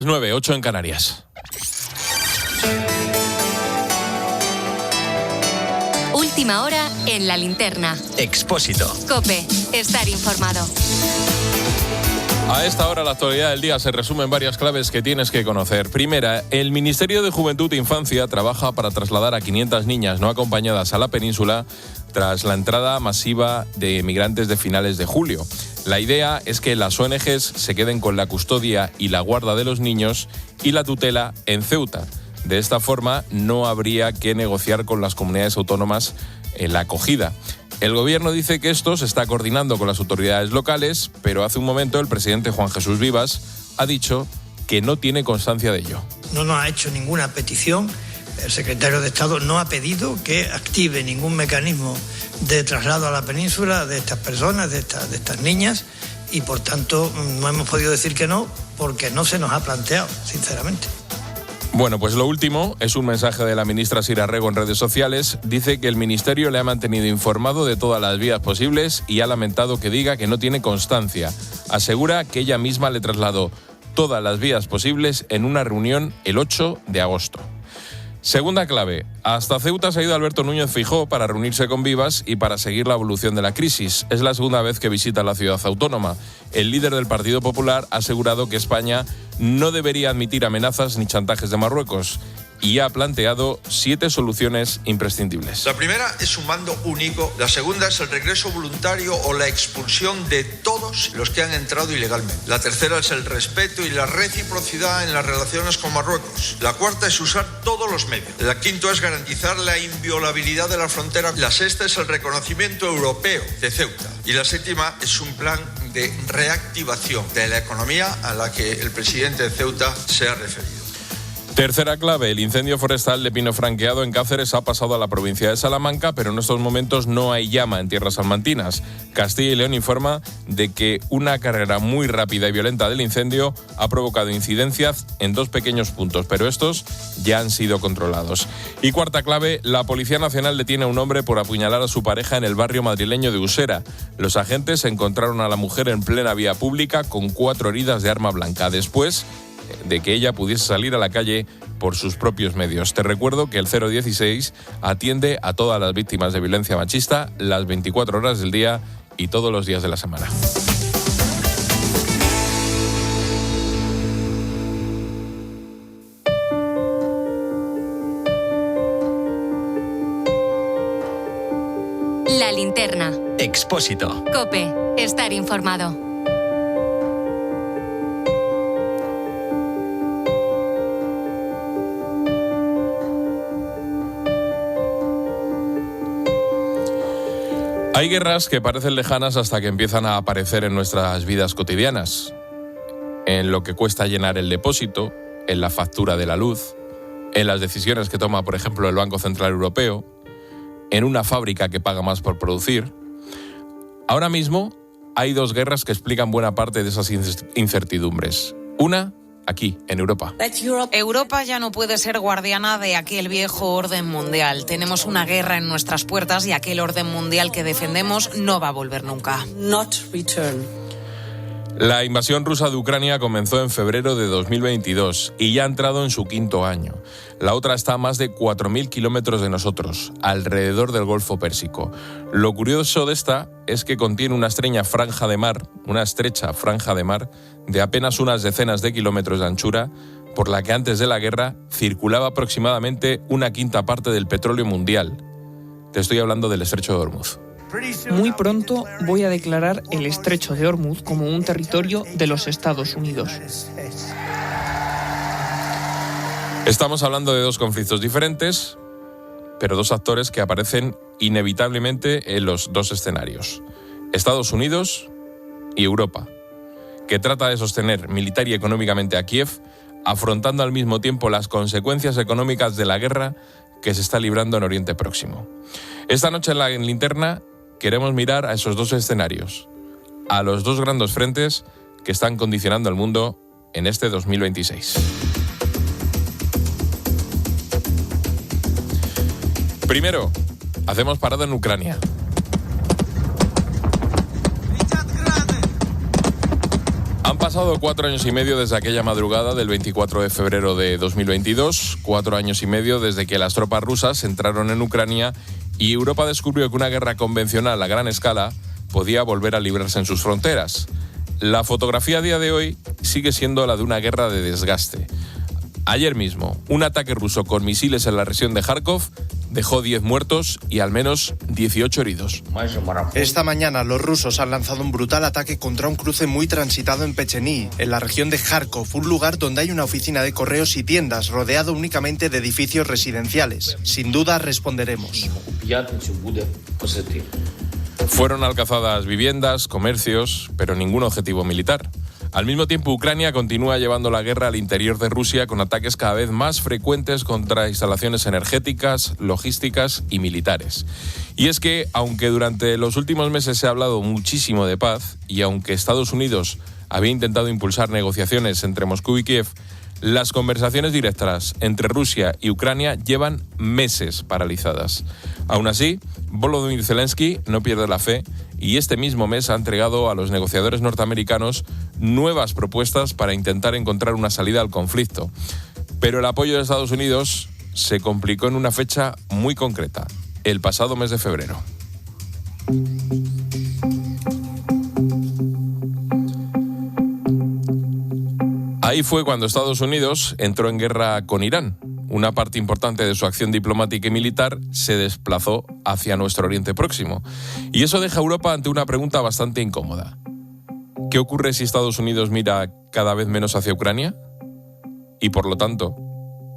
9:08 en Canarias. Última hora en La Linterna. Expósito. COPE. Estar informado. A esta hora la actualidad del día se resume en varias claves que tienes que conocer. Primera, el Ministerio de Juventud e Infancia trabaja para trasladar a 500 niñas no acompañadas a la península tras la entrada masiva de migrantes de finales de julio. La idea es que las ONGs se queden con la custodia y la guarda de los niños y la tutela en Ceuta. De esta forma no habría que negociar con las comunidades autónomas en la acogida. El gobierno dice que esto se está coordinando con las autoridades locales, pero hace un momento el presidente Juan Jesús Vivas ha dicho que no tiene constancia de ello. No nos ha hecho ninguna petición. El secretario de Estado no ha pedido que active ningún mecanismo de traslado a la península de estas personas, de estas niñas, y por tanto no hemos podido decir que no porque no se nos ha planteado, sinceramente. Bueno, pues lo último es un mensaje de la ministra Sira Rego en redes sociales. Dice que el ministerio le ha mantenido informado de todas las vías posibles y ha lamentado que diga que no tiene constancia. Asegura que ella misma le trasladó todas las vías posibles en una reunión el 8 de agosto. Segunda clave, hasta Ceuta se ha ido Alberto Núñez Feijóo para reunirse con Vivas y para seguir la evolución de la crisis. Es la segunda vez que visita la ciudad autónoma. El líder del Partido Popular ha asegurado que España no debería admitir amenazas ni chantajes de Marruecos y ha planteado 7 soluciones imprescindibles. La primera es un mando único, la segunda es el regreso voluntario o la expulsión de todos los que han entrado ilegalmente. La tercera es el respeto y la reciprocidad en las relaciones con Marruecos. La cuarta es usar todos los medios. La quinta es garantizar la inviolabilidad de la frontera. La sexta es el reconocimiento europeo de Ceuta. Y la séptima es un plan de reactivación de la economía a la que el presidente de Ceuta se ha referido. Tercera clave, el incendio forestal de pino franqueado en Cáceres ha pasado a la provincia de Salamanca, pero en estos momentos no hay llama en tierras salmantinas. Castilla y León informa de que una carrera muy rápida y violenta del incendio ha provocado incidencias en 2 pequeños puntos, pero estos ya han sido controlados. Y cuarta clave, la Policía Nacional detiene a un hombre por apuñalar a su pareja en el barrio madrileño de Usera. Los agentes encontraron a la mujer en plena vía pública con 4 heridas de arma blanca. Después de que ella pudiese salir a la calle por sus propios medios. Te recuerdo que el 016 atiende a todas las víctimas de violencia machista las 24 horas del día y todos los días de la semana. La Linterna. Expósito. COPE. Estar informado. Hay guerras que parecen lejanas hasta que empiezan a aparecer en nuestras vidas cotidianas. En lo que cuesta llenar el depósito, en la factura de la luz, en las decisiones que toma, por ejemplo, el Banco Central Europeo, en una fábrica que paga más por producir. Ahora mismo hay 2 guerras que explican buena parte de esas incertidumbres. Una, aquí, en Europa. Europa ya no puede ser guardiana de aquel viejo orden mundial. Tenemos una guerra en nuestras puertas y aquel orden mundial que defendemos no va a volver nunca. La invasión rusa de Ucrania comenzó en febrero de 2022 y ya ha entrado en su 5º año. La otra está a más de 4.000 kilómetros de nosotros, alrededor del Golfo Pérsico. Lo curioso de esta es que contiene una estrecha franja de mar de apenas unas decenas de kilómetros de anchura, por la que antes de la guerra circulaba aproximadamente 1/5 parte del petróleo mundial. Te estoy hablando del Estrecho de Hormuz. Muy pronto voy a declarar el Estrecho de Hormuz como un territorio de los Estados Unidos. Estamos hablando de 2 conflictos diferentes, pero 2 actores que aparecen inevitablemente en los 2 escenarios. Estados Unidos y Europa, que trata de sostener militar y económicamente a Kiev, afrontando al mismo tiempo las consecuencias económicas de la guerra que se está librando en Oriente Próximo. Esta noche en La Linterna queremos mirar a esos 2 escenarios, a los 2 grandes frentes que están condicionando al mundo en este 2026. Primero, hacemos parada en Ucrania. pasado 4 años y medio desde aquella madrugada del 24 de febrero de 2022, 4 años y medio desde que las tropas rusas entraron en Ucrania y Europa descubrió que una guerra convencional a gran escala podía volver a librarse en sus fronteras. La fotografía a día de hoy sigue siendo la de una guerra de desgaste. Ayer mismo, un ataque ruso con misiles en la región de Kharkov dejó 10 muertos y al menos 18 heridos. Esta mañana los rusos han lanzado un brutal ataque contra un cruce muy transitado en Pechení, en la región de Kharkov, un lugar donde hay una oficina de correos y tiendas rodeado únicamente de edificios residenciales. Sin duda responderemos. Fueron alcanzadas viviendas, comercios, pero ningún objetivo militar. Al mismo tiempo, Ucrania continúa llevando la guerra al interior de Rusia con ataques cada vez más frecuentes contra instalaciones energéticas, logísticas y militares. Y es que, aunque durante los últimos meses se ha hablado muchísimo de paz y aunque Estados Unidos había intentado impulsar negociaciones entre Moscú y Kiev, las conversaciones directas entre Rusia y Ucrania llevan meses paralizadas. Aún así, Volodymyr Zelensky no pierde la fe y este mismo mes ha entregado a los negociadores norteamericanos nuevas propuestas para intentar encontrar una salida al conflicto. Pero el apoyo de Estados Unidos se complicó en una fecha muy concreta, el pasado mes de febrero. Ahí fue cuando Estados Unidos entró en guerra con Irán. Una parte importante de su acción diplomática y militar se desplazó hacia nuestro Oriente Próximo. Y eso deja a Europa ante una pregunta bastante incómoda. ¿Qué ocurre si Estados Unidos mira cada vez menos hacia Ucrania? Y por lo tanto,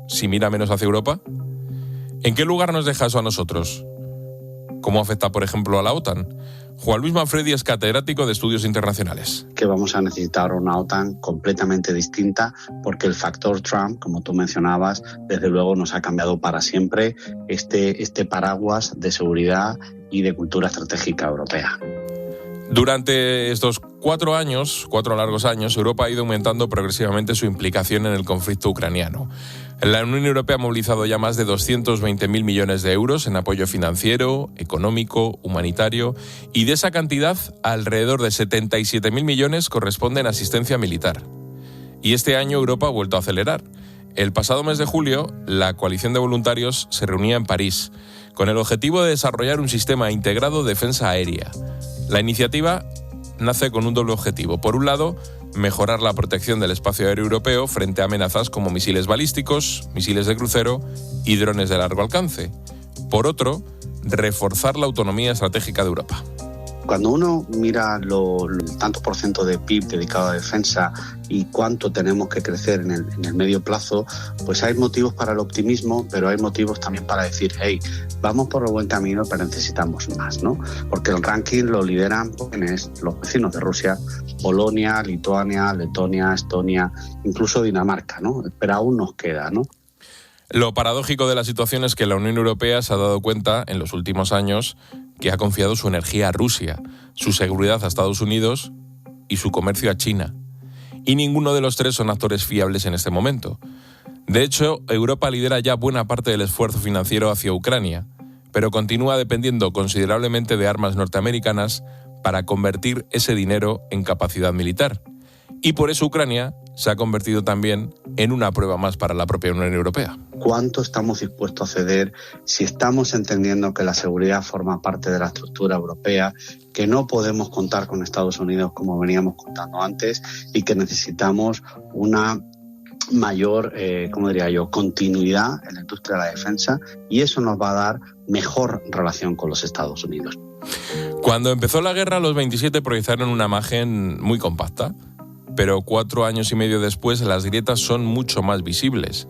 si mira menos hacia Europa, ¿en qué lugar nos deja eso a nosotros? ¿Cómo afecta, por ejemplo, a la OTAN? Juan Luis Manfredi es catedrático de Estudios Internacionales. Que vamos a necesitar una OTAN completamente distinta porque el factor Trump, como tú mencionabas, desde luego nos ha cambiado para siempre este paraguas de seguridad y de cultura estratégica europea. Durante estos 4 largos años, Europa ha ido aumentando progresivamente su implicación en el conflicto ucraniano. La Unión Europea ha movilizado ya más de 220.000 millones de euros en apoyo financiero, económico, humanitario, y de esa cantidad, alrededor de 77.000 millones corresponden a asistencia militar. Y este año Europa ha vuelto a acelerar. El pasado mes de julio, la coalición de voluntarios se reunía en París, con el objetivo de desarrollar un sistema integrado de defensa aérea. La iniciativa nace con un doble objetivo. Por un lado, mejorar la protección del espacio aéreo europeo frente a amenazas como misiles balísticos, misiles de crucero y drones de largo alcance. Por otro, reforzar la autonomía estratégica de Europa. Cuando uno mira el tanto por ciento de PIB dedicado a defensa y cuánto tenemos que crecer en el medio plazo, pues hay motivos para el optimismo, pero hay motivos también para decir, hey, vamos por el buen camino, pero necesitamos más, ¿no? Porque el ranking lo lideran los vecinos de Rusia, Polonia, Lituania, Letonia, Estonia, incluso Dinamarca, ¿no? Pero aún nos queda, ¿no? Lo paradójico de la situación es que la Unión Europea se ha dado cuenta en los últimos años que ha confiado su energía a Rusia, su seguridad a Estados Unidos y su comercio a China. Y ninguno de los tres son actores fiables en este momento. De hecho, Europa lidera ya buena parte del esfuerzo financiero hacia Ucrania, pero continúa dependiendo considerablemente de armas norteamericanas para convertir ese dinero en capacidad militar. Y por eso Ucrania se ha convertido también en una prueba más para la propia Unión Europea. ¿Cuánto estamos dispuestos a ceder si estamos entendiendo que la seguridad forma parte de la estructura europea, que no podemos contar con Estados Unidos como veníamos contando antes y que necesitamos una mayor, continuidad en la industria de la defensa y eso nos va a dar mejor relación con los Estados Unidos? Cuando empezó la guerra, los 27 proyectaron una imagen muy compacta. Pero 4 años y medio después las grietas son mucho más visibles.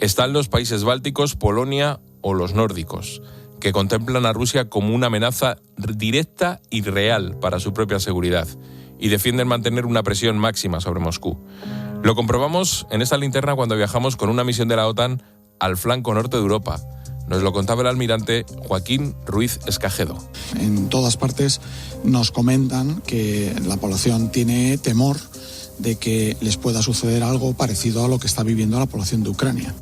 Están los países bálticos, Polonia o los nórdicos, que contemplan a Rusia como una amenaza directa y real para su propia seguridad y defienden mantener una presión máxima sobre Moscú. Lo comprobamos en esta linterna cuando viajamos con una misión de la OTAN al flanco norte de Europa. Nos lo contaba el almirante Joaquín Ruiz Escajedo. En todas partes nos comentan que la población tiene temor de que les pueda suceder algo parecido a lo que está viviendo la población de Ucrania.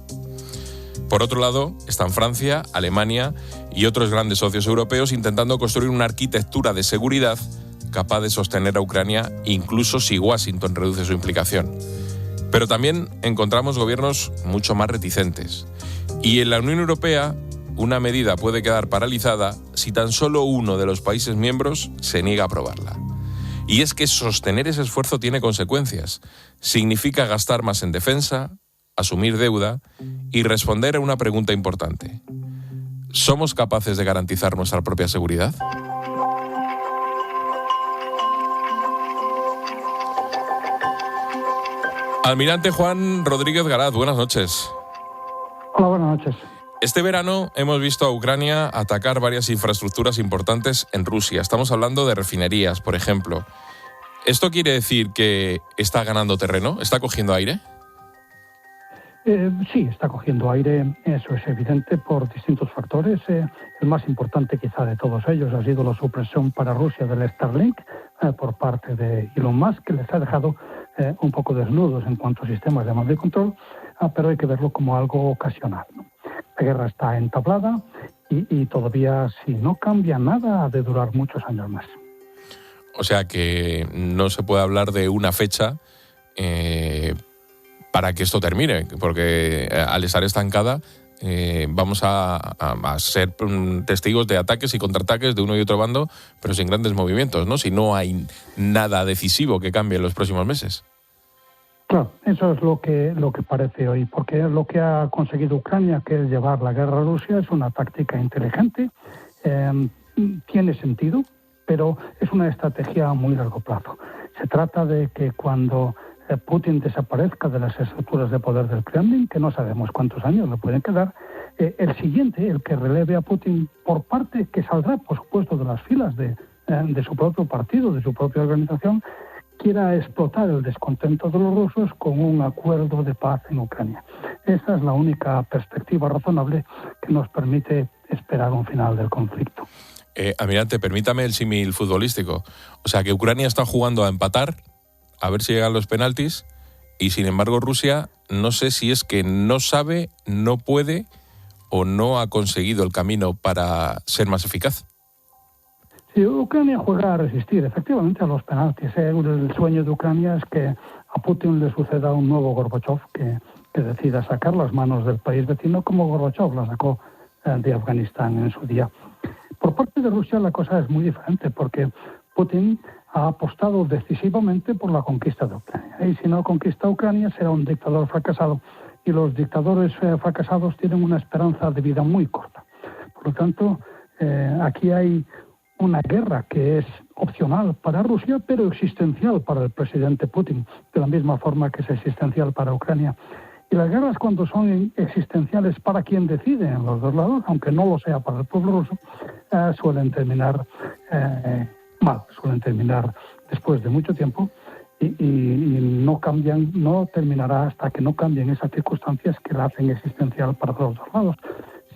Por otro lado, están Francia, Alemania y otros grandes socios europeos intentando construir una arquitectura de seguridad capaz de sostener a Ucrania incluso si Washington reduce su implicación. Pero también encontramos gobiernos mucho más reticentes. Y en la Unión Europea, una medida puede quedar paralizada si tan solo uno de los países miembros se niega a aprobarla. Y es que sostener ese esfuerzo tiene consecuencias. Significa gastar más en defensa, asumir deuda y responder a una pregunta importante. ¿Somos capaces de garantizar nuestra propia seguridad? Almirante Juan Rodríguez Garat, buenas noches. Hola, buenas noches. Este verano hemos visto a Ucrania atacar varias infraestructuras importantes en Rusia. Estamos hablando de refinerías, por ejemplo. ¿Esto quiere decir que está ganando terreno? ¿Está cogiendo aire? Sí, está cogiendo aire, eso es evidente por distintos factores. El más importante quizá de todos ellos ha sido la supresión para Rusia del Starlink por parte de Elon Musk, que les ha dejado un poco desnudos en cuanto a sistemas de mando y control, pero hay que verlo como algo ocasional, ¿no? La guerra está entablada y todavía, si no cambia nada, ha de durar muchos años más. O sea que no se puede hablar de una fecha para que esto termine, porque al estar estancada vamos a ser testigos de ataques y contraataques de uno y otro bando, pero sin grandes movimientos, ¿no? Si no hay nada decisivo que cambie en los próximos meses. Claro, eso es lo que parece hoy, porque lo que ha conseguido Ucrania, que es llevar la guerra a Rusia, es una táctica inteligente, tiene sentido, pero es una estrategia a muy largo plazo. Se trata de que cuando Putin desaparezca de las estructuras de poder del Kremlin, que no sabemos cuántos años le pueden quedar, el siguiente, el que releve a Putin por parte, que saldrá, por supuesto, de las filas de su propio partido, de su propia organización, quiera explotar el descontento de los rusos con un acuerdo de paz en Ucrania. Esa es la única perspectiva razonable que nos permite esperar un final del conflicto. Almirante, permítame el símil futbolístico. O sea, que Ucrania está jugando a empatar, a ver si llegan los penaltis, y sin embargo Rusia, no sé si es que no sabe, no puede o no ha conseguido el camino para ser más eficaz. Sí, Ucrania juega a resistir efectivamente a los penaltis. El sueño de Ucrania es que a Putin le suceda un nuevo Gorbachev que decida sacar las manos del país vecino como Gorbachev la sacó de Afganistán en su día. Por parte de Rusia la cosa es muy diferente porque Putin ha apostado decisivamente por la conquista de Ucrania. Y si no conquista Ucrania será un dictador fracasado. Y los dictadores fracasados tienen una esperanza de vida muy corta. Por lo tanto, aquí hay una guerra que es opcional para Rusia, pero existencial para el presidente Putin, de la misma forma que es existencial para Ucrania. Y las guerras, cuando son existenciales para quien decide en los dos lados, aunque no lo sea para el pueblo ruso, suelen terminar mal, suelen terminar después de mucho tiempo y no cambian, no terminará hasta que no cambien esas circunstancias que la hacen existencial para los dos lados.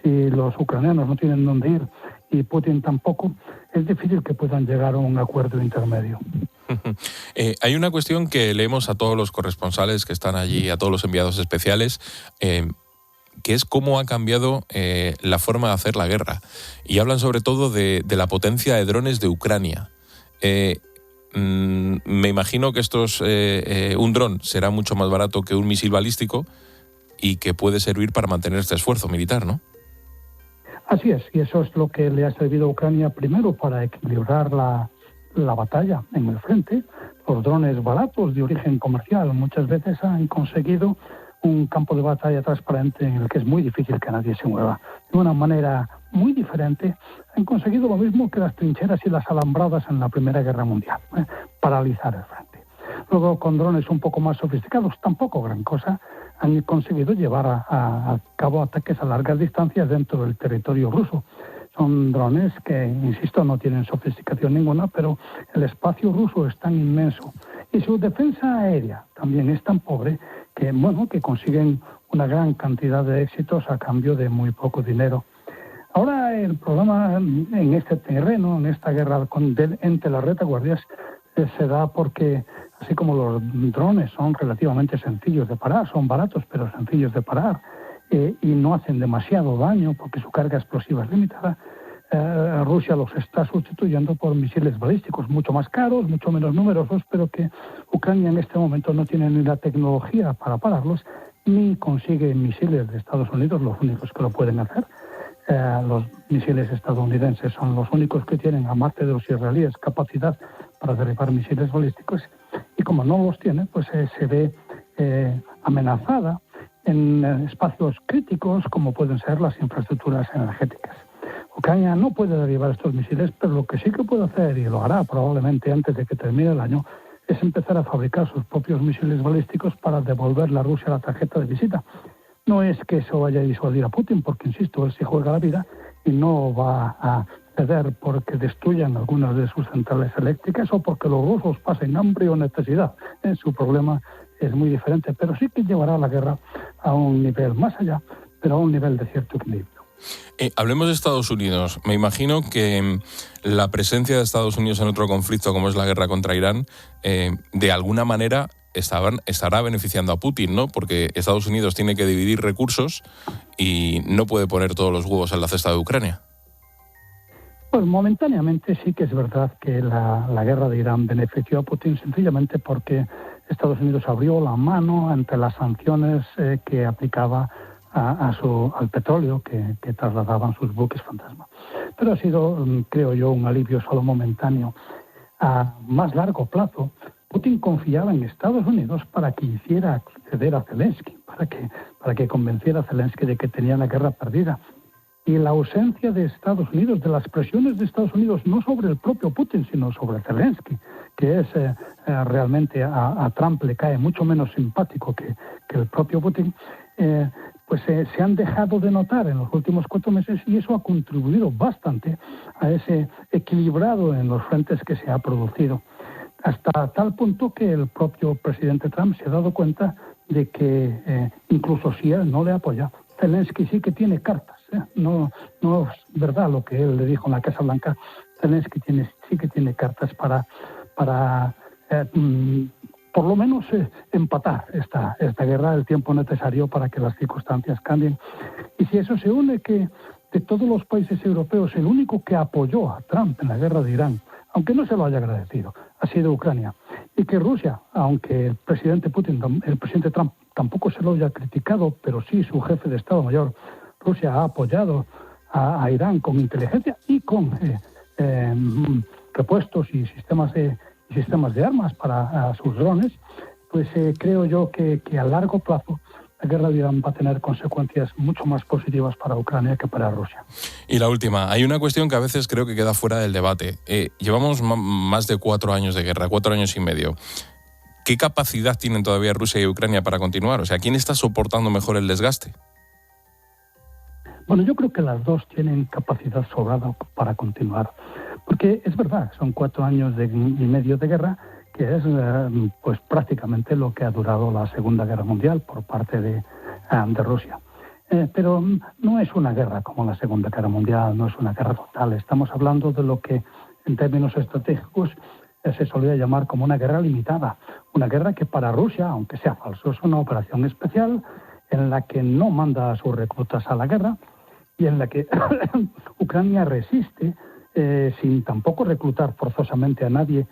Si los ucranianos no tienen dónde ir y Putin tampoco, es difícil que puedan llegar a un acuerdo intermedio. Hay una cuestión que leemos a todos los corresponsales que están allí, a todos los enviados especiales, que es cómo ha cambiado la forma de hacer la guerra. Y hablan sobre todo de la potencia de drones de Ucrania. Me imagino que un dron será mucho más barato que un misil balístico y que puede servir para mantener este esfuerzo militar, ¿no? Así es, y eso es lo que le ha servido a Ucrania primero para equilibrar la batalla en el frente. Los drones baratos de origen comercial muchas veces han conseguido un campo de batalla transparente en el que es muy difícil que nadie se mueva. De una manera muy diferente, han conseguido lo mismo que las trincheras y las alambradas en la Primera Guerra Mundial, paralizar el frente. Luego, con drones un poco más sofisticados, tampoco gran cosa, han conseguido llevar a cabo ataques a largas distancias dentro del territorio ruso. Son drones que, insisto, no tienen sofisticación ninguna, pero el espacio ruso es tan inmenso y su defensa aérea también es tan pobre que consiguen una gran cantidad de éxitos a cambio de muy poco dinero. Ahora el problema en este terreno, en esta guerra entre las retaguardias, se da porque, así como los drones son relativamente sencillos de parar, son baratos pero sencillos de parar, y no hacen demasiado daño porque su carga explosiva es limitada, Rusia los está sustituyendo por misiles balísticos mucho más caros, mucho menos numerosos, pero que Ucrania en este momento no tiene ni la tecnología para pararlos, ni consigue misiles de Estados Unidos, los únicos que lo pueden hacer. Los misiles estadounidenses son los únicos que tienen, aparte de los israelíes, capacidad para derribar misiles balísticos, y como no los tiene, pues se ve amenazada en espacios críticos como pueden ser las infraestructuras energéticas. Ucrania no puede derribar estos misiles, pero lo que sí que puede hacer, y lo hará probablemente antes de que termine el año, es empezar a fabricar sus propios misiles balísticos para devolverle a Rusia la tarjeta de visita. No es que eso vaya a disuadir a Putin, porque, insisto, él se juega la vida y no va a ceder porque destruyan algunas de sus centrales eléctricas o porque los rusos pasen hambre o necesidad. Su problema es muy diferente, pero sí que llevará la guerra a un nivel más allá, pero a un nivel de cierto equilibrio. Hablemos de Estados Unidos. Me imagino que la presencia de Estados Unidos en otro conflicto como es la guerra contra Irán, de alguna manera estará beneficiando a Putin, ¿no? Porque Estados Unidos tiene que dividir recursos y no puede poner todos los huevos en la cesta de Ucrania. Pues momentáneamente sí que es verdad que la guerra de Irán benefició a Putin sencillamente porque Estados Unidos abrió la mano ante las sanciones que aplicaba al petróleo que trasladaban sus buques fantasma. Pero ha sido, creo yo, un alivio solo momentáneo. A más largo plazo, Putin confiaba en Estados Unidos para que hiciera acceder a Zelensky, para que convenciera a Zelensky de que tenía la guerra perdida. Y la ausencia de Estados Unidos, de las presiones de Estados Unidos, no sobre el propio Putin, sino sobre Zelensky, que es realmente a Trump le cae mucho menos simpático que el propio Putin, pues se han dejado de notar en los últimos 4 meses, y eso ha contribuido bastante a ese equilibrado en los frentes que se ha producido. Hasta tal punto que el propio presidente Trump se ha dado cuenta de que incluso si él no le apoya, Zelensky sí que tiene cartas. No es verdad lo que él le dijo en la Casa Blanca. Zelensky sí que tiene cartas para por lo menos empatar esta guerra el tiempo necesario para que las circunstancias cambien. Y si eso se une que de todos los países europeos el único que apoyó a Trump en la guerra de Irán, aunque no se lo haya agradecido, ha sido Ucrania, y que Rusia, aunque el presidente Trump tampoco se lo haya criticado, pero sí su jefe de Estado Mayor, Rusia ha apoyado a Irán con inteligencia y con repuestos y sistemas de armas para sus drones, pues creo yo que a largo plazo la guerra de Irán va a tener consecuencias mucho más positivas para Ucrania que para Rusia. Y la última, hay una cuestión que a veces creo que queda fuera del debate. Llevamos más de 4 años de guerra, 4 años y medio. ¿Qué capacidad tienen todavía Rusia y Ucrania para continuar? O sea, ¿quién está soportando mejor el desgaste? Bueno, yo creo que las dos tienen capacidad sobrada para continuar. Porque es verdad, son 4 años y medio de guerra, que es pues prácticamente lo que ha durado la Segunda Guerra Mundial por parte de Rusia. Pero no es una guerra como la Segunda Guerra Mundial, no es una guerra total. Estamos hablando de lo que en términos estratégicos se solía llamar como una guerra limitada. Una guerra que para Rusia, aunque sea falso, es una operación especial en la que no manda a sus reclutas a la guerra y en la que Ucrania resiste sin tampoco reclutar forzosamente a nadie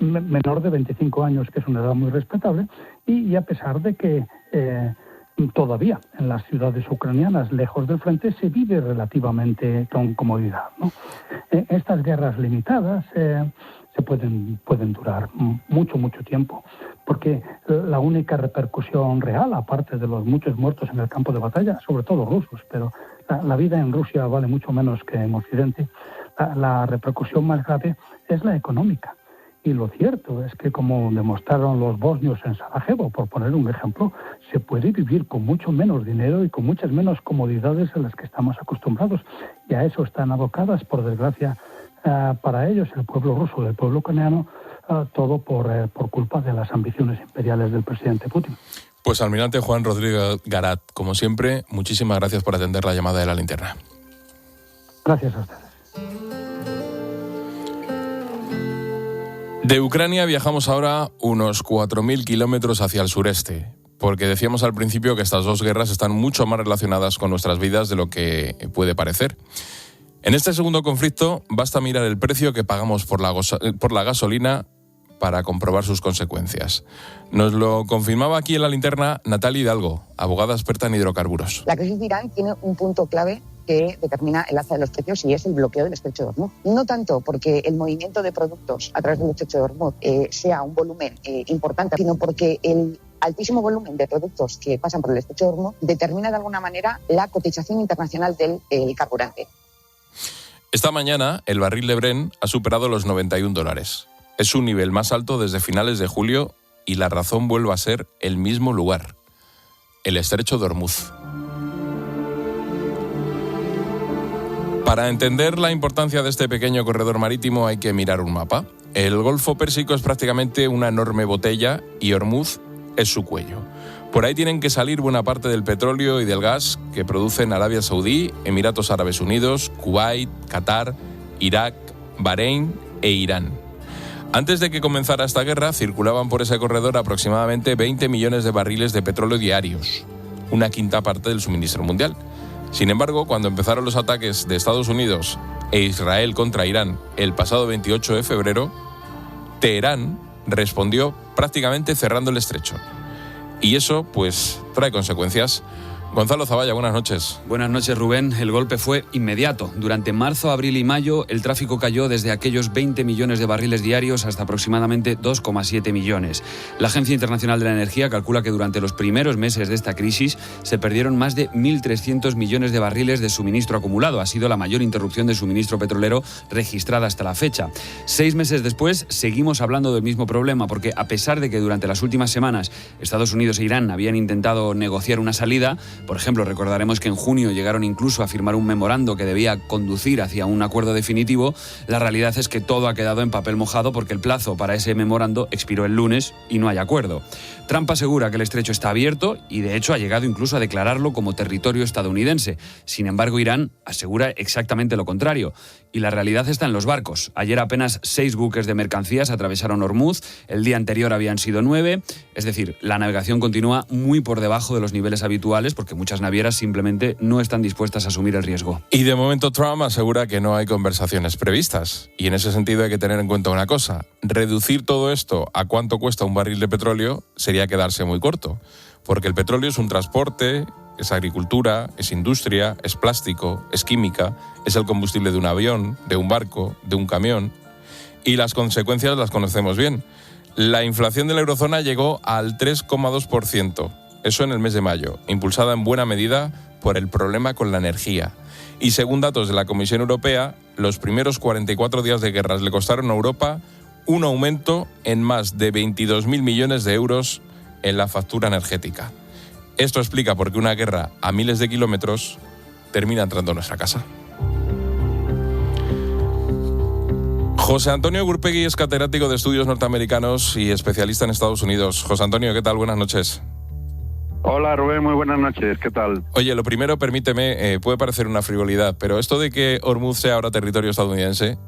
menor de 25 años, que es una edad muy respetable, y a pesar de que todavía en las ciudades ucranianas, lejos del frente, se vive relativamente con comodidad, ¿no? Estas guerras limitadas se pueden durar mucho tiempo, porque la única repercusión real, aparte de los muchos muertos en el campo de batalla, sobre todo rusos, pero la vida en Rusia vale mucho menos que en Occidente, la repercusión más grave es la económica. Y lo cierto es que, como demostraron los bosnios en Sarajevo, por poner un ejemplo, se puede vivir con mucho menos dinero y con muchas menos comodidades a las que estamos acostumbrados. Y a eso están abocadas, por desgracia, para ellos, el pueblo ruso, el pueblo ucraniano, todo por culpa de las ambiciones imperiales del presidente Putin. Pues almirante Juan Rodríguez Garat, como siempre, muchísimas gracias por atender la llamada de La Linterna. Gracias a ustedes. De Ucrania viajamos ahora unos 4.000 kilómetros hacia el sureste, porque decíamos al principio que estas dos guerras están mucho más relacionadas con nuestras vidas de lo que puede parecer. En este segundo conflicto basta mirar el precio que pagamos por la gasolina para comprobar sus consecuencias. Nos lo confirmaba aquí en La Linterna Natalia Hidalgo, abogada experta en hidrocarburos. La crisis de Irán tiene un punto clave que determina el alza de los precios y es el bloqueo del estrecho de Hormuz. No tanto porque el movimiento de productos a través del estrecho de Hormuz sea un volumen importante, sino porque el altísimo volumen de productos que pasan por el estrecho de Hormuz determina de alguna manera la cotización internacional del carburante. Esta mañana el barril de Brent ha superado los $91. Es su nivel más alto desde finales de julio y la razón vuelve a ser el mismo lugar, el estrecho de Hormuz. Para entender la importancia de este pequeño corredor marítimo hay que mirar un mapa. El Golfo Pérsico es prácticamente una enorme botella y Hormuz es su cuello. Por ahí tienen que salir buena parte del petróleo y del gas que producen Arabia Saudí, Emiratos Árabes Unidos, Kuwait, Qatar, Irak, Bahrein e Irán. Antes de que comenzara esta guerra, circulaban por ese corredor aproximadamente 20 millones de barriles de petróleo diarios, una quinta parte del suministro mundial. Sin embargo, cuando empezaron los ataques de Estados Unidos e Israel contra Irán el pasado 28 de febrero, Teherán respondió prácticamente cerrando el estrecho. Y eso, pues, trae consecuencias. Gonzalo Zavalla, buenas noches. Buenas noches, Rubén. El golpe fue inmediato. Durante marzo, abril y mayo, el tráfico cayó desde aquellos 20 millones de barriles diarios hasta aproximadamente 2,7 millones. La Agencia Internacional de la Energía calcula que durante los primeros meses de esta crisis se perdieron más de 1.300 millones de barriles de suministro acumulado. Ha sido la mayor interrupción de suministro petrolero registrada hasta la fecha. 6 meses después, seguimos hablando del mismo problema, porque a pesar de que durante las últimas semanas Estados Unidos e Irán habían intentado negociar una salida, por ejemplo, recordaremos que en junio llegaron incluso a firmar un memorando que debía conducir hacia un acuerdo definitivo. La realidad es que todo ha quedado en papel mojado porque el plazo para ese memorando expiró el lunes y no hay acuerdo. Trump asegura que el estrecho está abierto y de hecho ha llegado incluso a declararlo como territorio estadounidense. Sin embargo, Irán asegura exactamente lo contrario. Y la realidad está en los barcos. Ayer apenas 6 buques de mercancías atravesaron Hormuz, el día anterior habían sido 9, es decir, la navegación continúa muy por debajo de los niveles habituales porque muchas navieras simplemente no están dispuestas a asumir el riesgo. Y de momento Trump asegura que no hay conversaciones previstas. Y en ese sentido hay que tener en cuenta una cosa. Reducir todo esto a cuánto cuesta un barril de petróleo sería quedarse muy corto. Porque el petróleo es un transporte, es agricultura, es industria, es plástico, es química, es el combustible de un avión, de un barco, de un camión. Y las consecuencias las conocemos bien. La inflación de la eurozona llegó al 3,2%. Eso en el mes de mayo, impulsada en buena medida por el problema con la energía. Y según datos de la Comisión Europea, los primeros 44 días de guerras le costaron a Europa un aumento en más de 22.000 millones de euros en la factura energética. Esto explica por qué una guerra a miles de kilómetros termina entrando en nuestra casa. José Antonio Gurpegui es catedrático de estudios norteamericanos y especialista en Estados Unidos. José Antonio, ¿qué tal? Buenas noches. Hola Rubén, muy buenas noches, ¿qué tal? Oye, lo primero, permíteme, puede parecer una frivolidad, pero esto de que Hormuz sea ahora territorio estadounidense,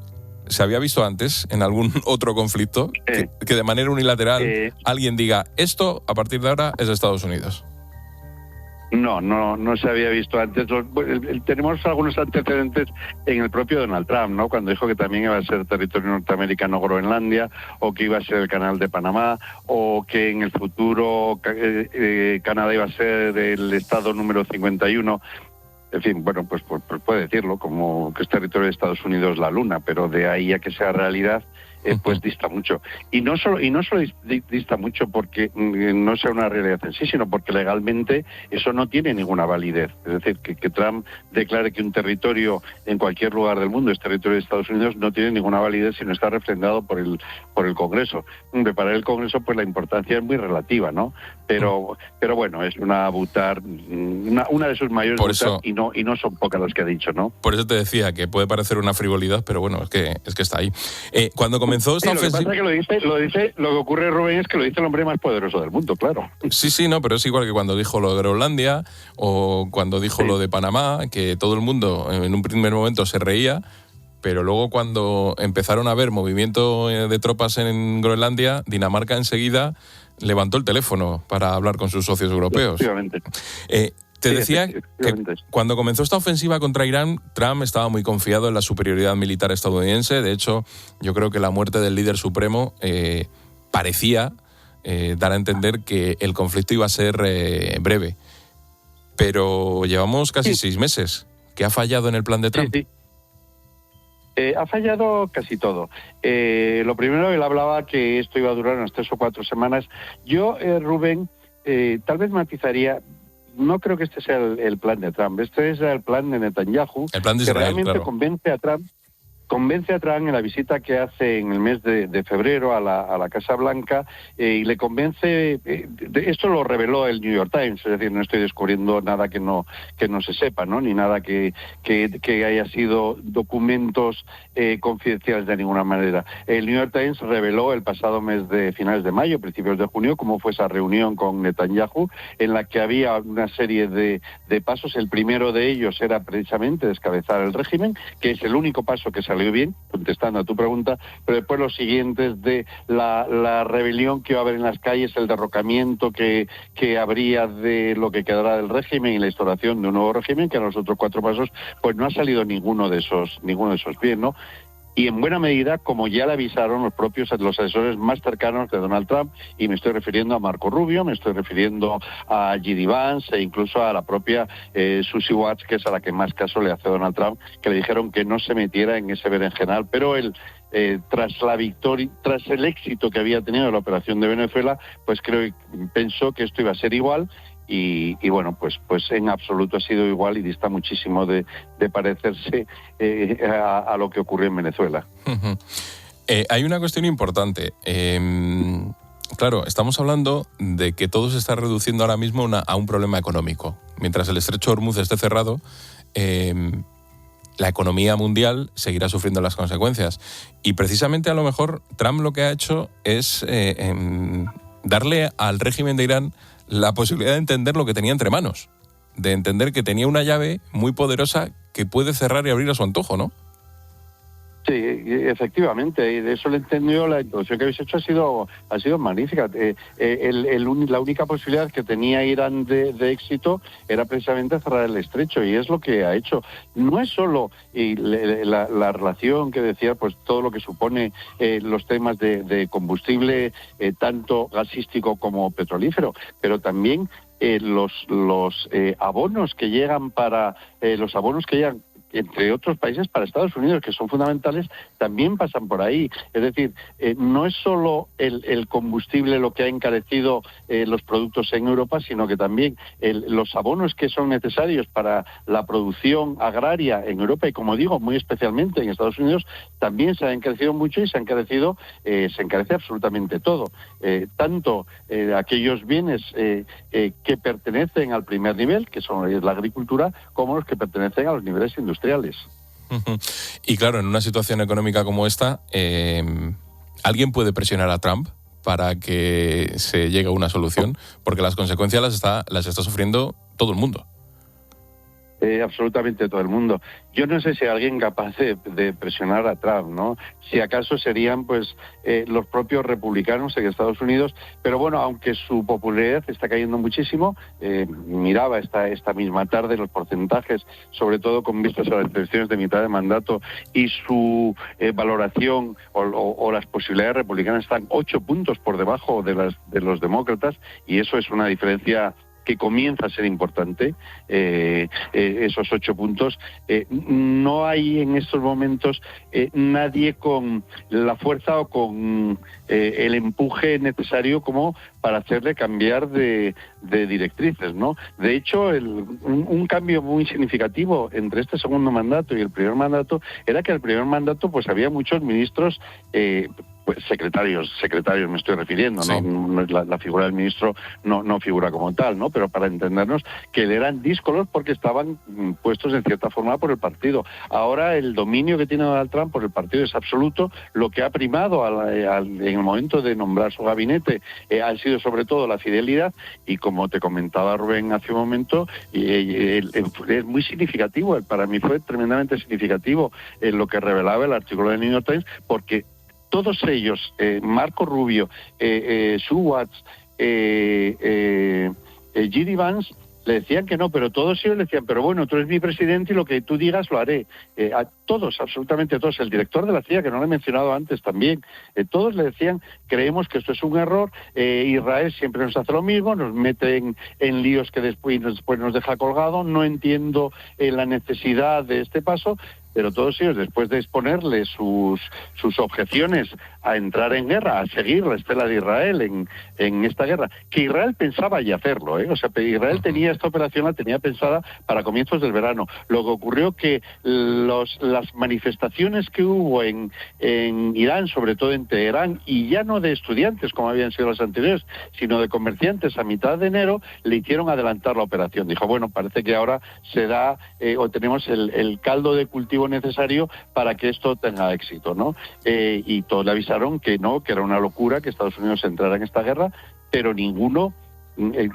¿se había visto antes en algún otro conflicto? Que de manera unilateral alguien diga, esto a partir de ahora es de Estados Unidos. No se había visto antes. Tenemos algunos antecedentes en el propio Donald Trump, ¿no? Cuando dijo que también iba a ser territorio norteamericano Groenlandia, o que iba a ser el canal de Panamá, o que en el futuro Canadá iba a ser el estado número 51. En fin, bueno, pues puede decirlo, como que es territorio de Estados Unidos la luna, pero de ahí a que sea realidad, pues dista mucho. Y no solo dista mucho porque no sea una realidad en sí, sino porque legalmente eso no tiene ninguna validez. Es decir, que Trump declare que un territorio en cualquier lugar del mundo es territorio de Estados Unidos no tiene ninguna validez si no está refrendado por el Congreso. Para el Congreso, pues la importancia es muy relativa, ¿no? Pero bueno, es una de sus mayores butar, y no son pocas las que ha dicho, ¿no? Por eso te decía que puede parecer una frivolidad, pero bueno, es que está ahí. Cuando comenzó esta ofensiva... Lo que pasa es que lo que ocurre, Rubén, es que lo dice el hombre más poderoso del mundo, claro. Sí, no, pero es igual que cuando dijo lo de Groenlandia o cuando dijo lo de Panamá, que todo el mundo en un primer momento se reía, pero luego cuando empezaron a haber movimiento de tropas en Groenlandia, Dinamarca enseguida levantó el teléfono para hablar con sus socios europeos. Efectivamente. Te decía que cuando comenzó esta ofensiva contra Irán, Trump estaba muy confiado en la superioridad militar estadounidense. De hecho, yo creo que la muerte del líder supremo parecía dar a entender que el conflicto iba a ser breve. Pero llevamos casi 6 meses. ¿Qué ha fallado en el plan de Trump? Sí. Ha fallado casi todo. Lo primero, él hablaba que esto iba a durar unas 3 o 4 semanas. Yo, Rubén, tal vez matizaría. No creo que este sea el plan de Trump. Este es el plan de Netanyahu, el plan de Israel, que realmente claro. convence a Trump en la visita que hace en el mes de febrero a la Casa Blanca, y le convence. Esto lo reveló el New York Times, es decir, no estoy descubriendo nada que no se sepa, ¿no? Ni nada que haya sido documentos confidenciales de ninguna manera. El New York Times reveló el pasado mes de finales de mayo, principios de junio, cómo fue esa reunión con Netanyahu, en la que había una serie de pasos. El primero de ellos era precisamente descabezar el régimen, que es el único paso que salió bien, contestando a tu pregunta, pero después los siguientes de la rebelión que va a haber en las calles, el derrocamiento que habría de lo que quedará del régimen y la instauración de un nuevo régimen, que a los otros 4 pasos pues no ha salido ninguno de esos bien, ¿no? Y en buena medida, como ya le avisaron los asesores más cercanos de Donald Trump, y me estoy refiriendo a Marco Rubio, me estoy refiriendo a J.D. Vance e incluso a la propia Susie Watts, que es a la que más caso le hace Donald Trump, que le dijeron que no se metiera en ese berenjenal. Pero él, tras la victoria, tras el éxito que había tenido la operación de Venezuela, pues pensó que esto iba a ser igual. Y bueno, pues en absoluto ha sido igual y dista muchísimo de parecerse a lo que ocurrió en Venezuela. Hay una cuestión importante. Claro, estamos hablando de que todo se está reduciendo ahora mismo a un problema económico. Mientras el estrecho de Hormuz esté cerrado, la economía mundial seguirá sufriendo las consecuencias. Y precisamente a lo mejor Trump lo que ha hecho es darle al régimen de Irán la posibilidad de entender lo que tenía entre manos, de entender que tenía una llave muy poderosa que puede cerrar y abrir a su antojo, ¿no? Sí, efectivamente, y de eso le entendió. La introducción que habéis hecho ha sido magnífica. La única posibilidad que tenía Irán de éxito era precisamente cerrar el estrecho, y es lo que ha hecho. No es solo la relación que decía, pues todo lo que supone los temas de combustible, tanto gasístico como petrolífero, pero también los abonos que llegan entre otros países para Estados Unidos, que son fundamentales, también pasan por ahí. Es decir, no es solo el combustible lo que ha encarecido los productos en Europa, sino que también los abonos que son necesarios para la producción agraria en Europa, y como digo, muy especialmente en Estados Unidos, también se ha encarecido mucho, y se encarece absolutamente todo. Tanto aquellos bienes que pertenecen al primer nivel, que son la agricultura, como los que pertenecen a los niveles industriales. Y claro, en una situación económica como esta, ¿alguien puede presionar a Trump para que se llegue a una solución? Porque las consecuencias las está sufriendo todo el mundo. Absolutamente todo el mundo. Yo no sé si hay alguien capaz de presionar a Trump, ¿no? Si acaso serían pues los propios republicanos en Estados Unidos, pero bueno, aunque su popularidad está cayendo muchísimo, miraba esta misma tarde los porcentajes, sobre todo con vistas a las elecciones de mitad de mandato, y su valoración o las posibilidades republicanas están 8 puntos por debajo de los demócratas, y eso es una diferencia que comienza a ser importante. Esos 8 puntos. No hay en estos momentos nadie con la fuerza o con el empuje necesario como para hacerle cambiar de directrices, ¿no? De hecho, un cambio muy significativo entre este segundo mandato y el primer mandato era que el primer mandato pues había muchos ministros, pues secretarios me estoy refiriendo, sí. ¿No? La figura del ministro no figura como tal, ¿no? Pero para entendernos, que eran díscolos porque estaban puestos en cierta forma por el partido. Ahora el dominio que tiene Donald Trump por el partido es absoluto. Lo que ha primado en el momento de nombrar su gabinete ha sido sobre todo la fidelidad, y como te comentaba Rubén hace un momento, es muy significativo, para mí fue tremendamente significativo lo que revelaba el artículo de New York Times, porque todos ellos, Marco Rubio, Sue Watts, J.D. Vance, le decían que no, pero todos ellos le decían, pero bueno, tú eres mi presidente y lo que tú digas lo haré. A todos, absolutamente todos. El director de la CIA, que no lo he mencionado antes también, todos le decían, creemos que esto es un error, Israel siempre nos hace lo mismo, nos mete en líos que después nos deja colgado, no entiendo la necesidad de este paso. Pero todos ellos, después de exponerle sus objeciones a entrar en guerra, a seguir la estela de Israel en esta guerra, que Israel pensaba ya hacerlo, o sea, Israel tenía esta operación, la tenía pensada para comienzos del verano. Lo que ocurrió que las manifestaciones que hubo en Irán, sobre todo en Teherán, y ya no de estudiantes, como habían sido las anteriores, sino de comerciantes a mitad de enero, le hicieron adelantar la operación. Dijo, bueno, parece que ahora se da, o tenemos el caldo de cultivo necesario para que esto tenga éxito, ¿no? Y todos le avisaron que no, que era una locura que Estados Unidos entrara en esta guerra, pero ninguno,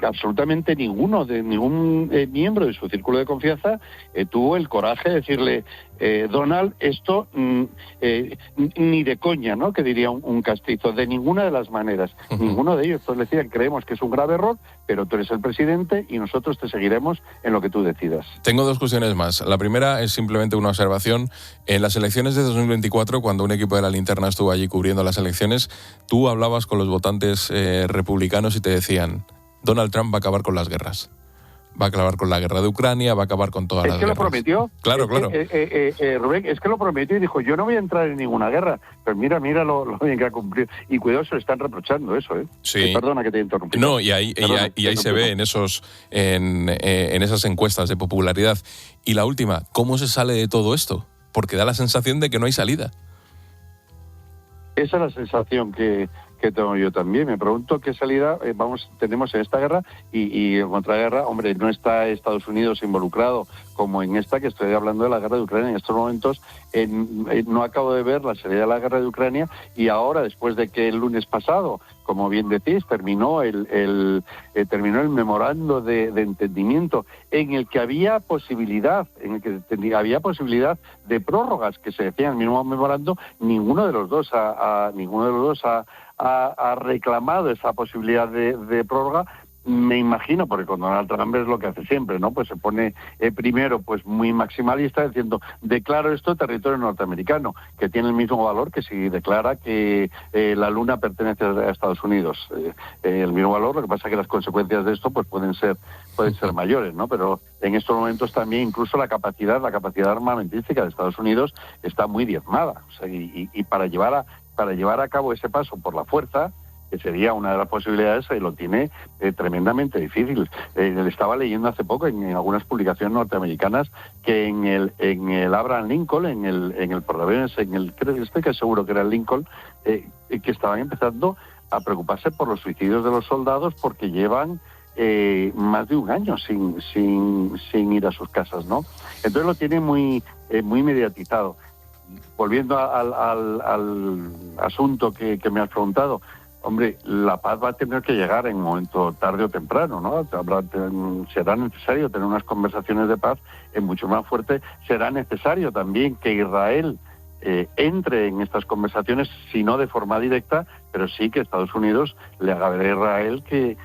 absolutamente ninguno, de ningún miembro de su círculo de confianza tuvo el coraje de decirle, Donald, esto ni de coña, ¿no? Que diría un castizo, de ninguna de las maneras. Ninguno de ellos. Todos le decían, creemos que es un grave error, pero tú eres el presidente y nosotros te seguiremos en lo que tú decidas. Tengo dos cuestiones más. La primera es simplemente una observación. En las elecciones de 2024, cuando un equipo de La Linterna estuvo allí cubriendo las elecciones, tú hablabas con los votantes republicanos y te decían, Donald Trump va a acabar con las guerras. Va a acabar con la guerra de Ucrania, va a acabar con todas las guerras. ¿Es que lo prometió? Claro. Rubén, es que lo prometió y dijo, yo no voy a entrar en ninguna guerra. Pero mira lo bien que ha cumplido. Y cuidado, se le están reprochando eso, ¿eh? Sí. Perdona que te he interrumpido. No, y ahí se ve en esas encuestas de popularidad. Y la última, ¿cómo se sale de todo esto? Porque da la sensación de que no hay salida. Esa es la sensación que tengo yo también. Me pregunto qué salida tenemos en esta guerra y en contraguerra. Hombre, no está Estados Unidos involucrado como en esta, que estoy hablando de la guerra de Ucrania. En estos momentos no acabo de ver la salida de la guerra de Ucrania y ahora, después de que el lunes pasado, como bien decís, terminó el memorando de entendimiento en el que había posibilidad, de prórrogas que se decían en el mismo memorando, ninguno de los dos ha reclamado esa posibilidad de prórroga. Me imagino, porque con Donald Trump es lo que hace siempre, ¿no? Pues se pone primero pues muy maximalista, diciendo, declaro esto territorio norteamericano, que tiene el mismo valor que si declara que la Luna pertenece a Estados Unidos. El mismo valor, lo que pasa es que las consecuencias de esto pues pueden ser mayores, ¿no? Pero en estos momentos también incluso la capacidad armamentística de Estados Unidos está muy diezmada. O sea, y para llevar a cabo ese paso por la fuerza, que sería una de las posibilidades, lo tiene tremendamente difícil. Le estaba leyendo hace poco en algunas publicaciones norteamericanas que en el Abraham Lincoln, en el portaaviones, estoy casi seguro que era el Lincoln, que estaban empezando a preocuparse por los suicidios de los soldados porque llevan más de un año sin ir a sus casas, ¿no? Entonces lo tiene muy mediatizado. Volviendo al asunto que me has preguntado, hombre, la paz va a tener que llegar en un momento tarde o temprano, ¿no? Será necesario tener unas conversaciones de paz mucho más fuertes. Será necesario también que Israel entre en estas conversaciones, si no de forma directa, pero sí que Estados Unidos le haga ver a Israel que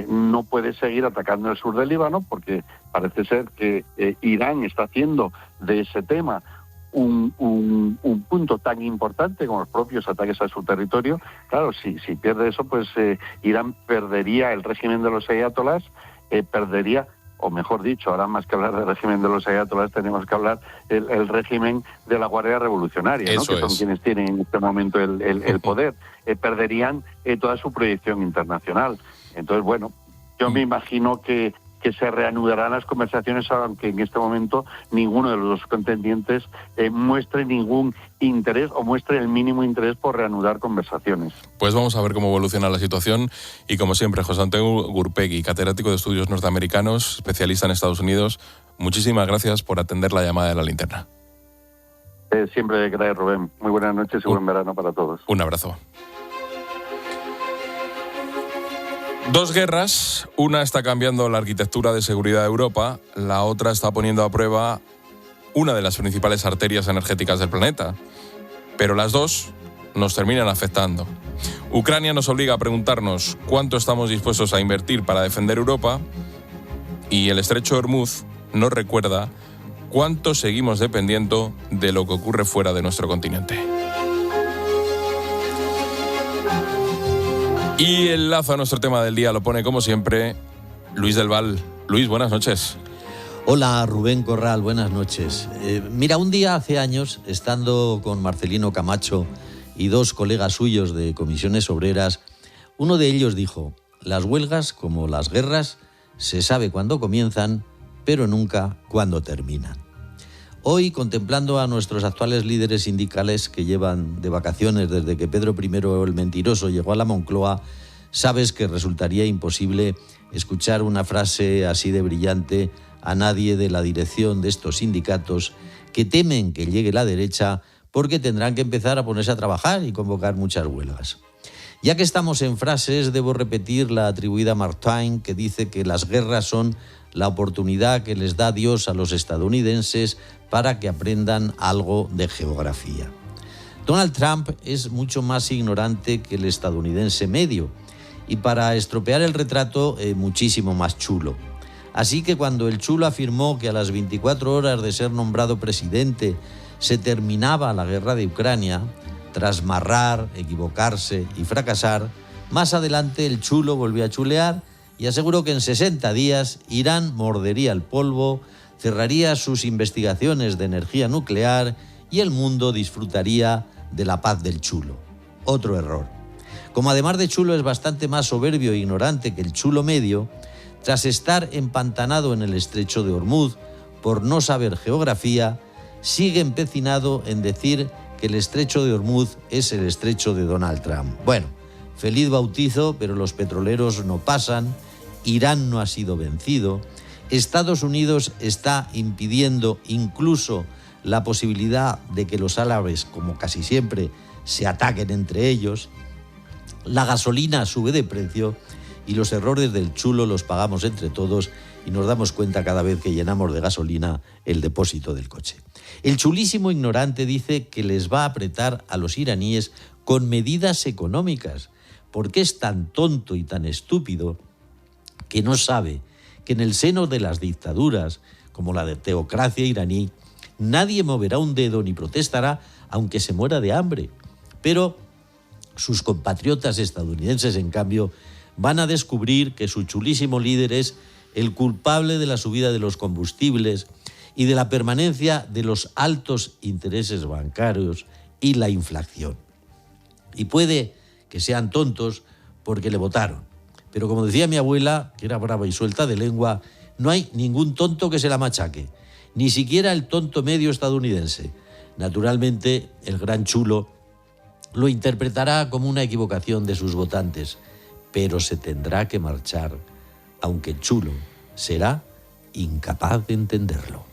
no puede seguir atacando el sur del Líbano, porque parece ser que Irán está haciendo de ese tema un punto tan importante como los propios ataques a su territorio. Claro, si pierde eso, pues Irán perdería el régimen de los ayatolás, perdería, o mejor dicho, ahora más que hablar del régimen de los ayatolás, tenemos que hablar el régimen de la Guardia Revolucionaria, ¿no? Que son quienes tienen en este momento el poder. Perderían toda su proyección internacional. Entonces, bueno, yo me imagino que se reanudarán las conversaciones, aunque en este momento ninguno de los dos contendientes muestre ningún interés o muestre el mínimo interés por reanudar conversaciones. Pues vamos a ver cómo evoluciona la situación y, como siempre, José Antonio Gurpegui, catedrático de Estudios Norteamericanos, especialista en Estados Unidos, muchísimas gracias por atender la llamada de La Linterna. Siempre gracias, Rubén. Muy buenas noches y buen verano para todos. Un abrazo. Dos guerras, una está cambiando la arquitectura de seguridad de Europa, la otra está poniendo a prueba una de las principales arterias energéticas del planeta. Pero las dos nos terminan afectando. Ucrania nos obliga a preguntarnos cuánto estamos dispuestos a invertir para defender Europa y el estrecho de Hormuz nos recuerda cuánto seguimos dependiendo de lo que ocurre fuera de nuestro continente. Y el lazo a nuestro tema del día lo pone, como siempre, Luis del Val. Luis, buenas noches. Hola, Rubén Corral, buenas noches. Mira, un día hace años, estando con Marcelino Camacho y dos colegas suyos de comisiones obreras, uno de ellos dijo: las huelgas, como las guerras, se sabe cuándo comienzan, pero nunca cuándo terminan. Hoy, contemplando a nuestros actuales líderes sindicales que llevan de vacaciones desde que Pedro I el Mentiroso llegó a la Moncloa, sabes que resultaría imposible escuchar una frase así de brillante a nadie de la dirección de estos sindicatos que temen que llegue la derecha porque tendrán que empezar a ponerse a trabajar y convocar muchas huelgas. Ya que estamos en frases, debo repetir la atribuida a Mark Twain, que dice que las guerras son la oportunidad que les da Dios a los estadounidenses para que aprendan algo de geografía. Donald Trump es mucho más ignorante que el estadounidense medio y, para estropear el retrato, muchísimo más chulo. Así que cuando el chulo afirmó que a las 24 horas de ser nombrado presidente se terminaba la guerra de Ucrania, tras marrar, equivocarse y fracasar, más adelante el chulo volvió a chulear y aseguró que en 60 días Irán mordería el polvo, cerraría sus investigaciones de energía nuclear y el mundo disfrutaría de la paz del chulo. Otro error. Como además de chulo es bastante más soberbio e ignorante que el chulo medio, tras estar empantanado en el estrecho de Hormuz por no saber geografía, sigue empecinado en decir que el estrecho de Hormuz es el estrecho de Donald Trump. Bueno, feliz bautizo, pero los petroleros no pasan, Irán no ha sido vencido, Estados Unidos está impidiendo incluso la posibilidad de que los árabes, como casi siempre, se ataquen entre ellos, la gasolina sube de precio y los errores del chulo los pagamos entre todos y nos damos cuenta cada vez que llenamos de gasolina el depósito del coche. El chulísimo ignorante dice que les va a apretar a los iraníes con medidas económicas, porque es tan tonto y tan estúpido que no sabe que en el seno de las dictaduras, como la de teocracia iraní, nadie moverá un dedo ni protestará aunque se muera de hambre. Pero sus compatriotas estadounidenses, en cambio, van a descubrir que su chulísimo líder es el culpable de la subida de los combustibles y de la permanencia de los altos intereses bancarios y la inflación. Y puede que sean tontos porque le votaron. Pero como decía mi abuela, que era brava y suelta de lengua, no hay ningún tonto que se la machaque, ni siquiera el tonto medio estadounidense. Naturalmente, el gran chulo lo interpretará como una equivocación de sus votantes, pero se tendrá que marchar, aunque el chulo será incapaz de entenderlo.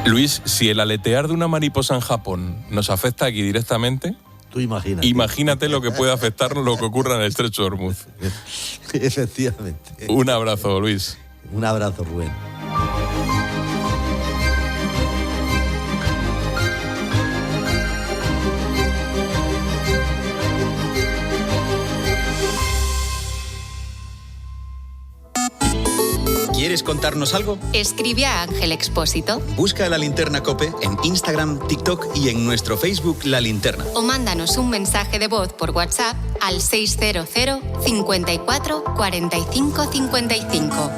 Luis, si el aletear de una mariposa en Japón nos afecta aquí directamente, tú imagínate lo que puede afectarnos lo que ocurra en el estrecho de Hormuz. Efectivamente. Un abrazo, Luis. Un abrazo, Rubén. ¿Quieres contarnos algo? Escribe a Ángel Expósito. Busca La Linterna COPE en Instagram, TikTok y en nuestro Facebook La Linterna. O mándanos un mensaje de voz por WhatsApp al 600 54 45 55.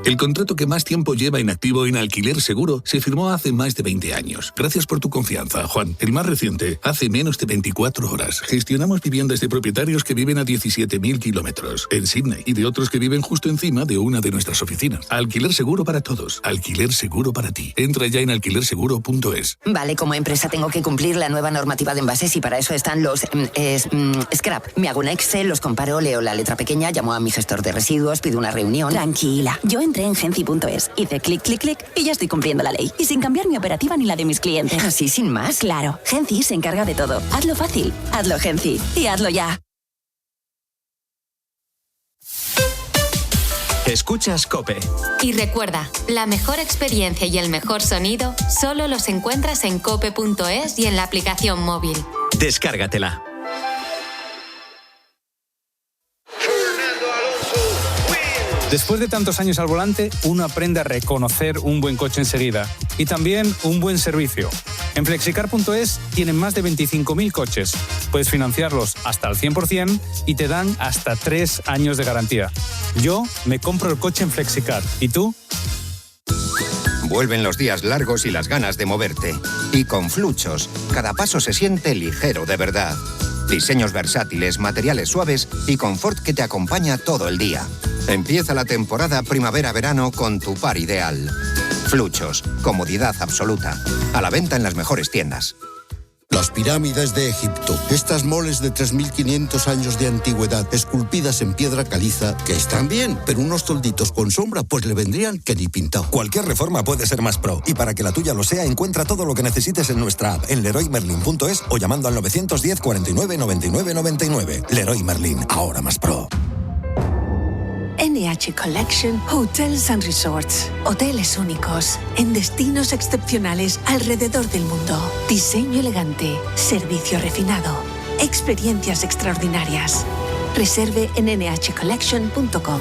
El contrato que más tiempo lleva inactivo en Alquiler Seguro se firmó hace más de 20 años. Gracias por tu confianza, Juan. El más reciente, hace menos de 24 horas. Gestionamos viviendas de propietarios que viven a 17.000 kilómetros en Sydney y de otros que viven justo encima de una de nuestras oficinas. Alquiler Seguro para todos. Alquiler Seguro para ti. Entra ya en alquilerseguro.es. Vale, como empresa tengo que cumplir la nueva normativa de envases y para eso están los scrap. Me hago un Excel, los comparo, leo la letra pequeña, llamo a mi gestor de residuos, pido una reunión. Tranquila, yo entré en Genci.es, hice clic, clic, clic y ya estoy cumpliendo la ley. Y sin cambiar mi operativa ni la de mis clientes. ¿Así sin más? Claro, Genci se encarga de todo. Hazlo fácil, hazlo Genci y hazlo ya. Escuchas COPE. Y recuerda, la mejor experiencia y el mejor sonido solo los encuentras en cope.es y en la aplicación móvil. Descárgatela. Después de tantos años al volante, uno aprende a reconocer un buen coche enseguida y también un buen servicio. En Flexicar.es tienen más de 25.000 coches. Puedes financiarlos hasta al 100% y te dan hasta 3 años de garantía. Yo me compro el coche en Flexicar. ¿Y tú? Vuelven los días largos y las ganas de moverte. Y con Fluchos, cada paso se siente ligero de verdad. Diseños versátiles, materiales suaves y confort que te acompaña todo el día. Empieza la temporada primavera-verano con tu par ideal. Fluchos, comodidad absoluta. A la venta en las mejores tiendas. Las pirámides de Egipto, estas moles de 3.500 años de antigüedad, esculpidas en piedra caliza, que están bien, pero unos tolditos con sombra pues le vendrían que ni pintado. Cualquier reforma puede ser más pro, y para que la tuya lo sea, encuentra todo lo que necesites en nuestra app, en leroymerlin.es o llamando al 910 49 99 99. Leroy Merlin, ahora más pro. NH Collection Hotels and Resorts. Hoteles únicos, en destinos excepcionales alrededor del mundo. Diseño elegante, servicio refinado, experiencias extraordinarias. Reserve en nhcollection.com.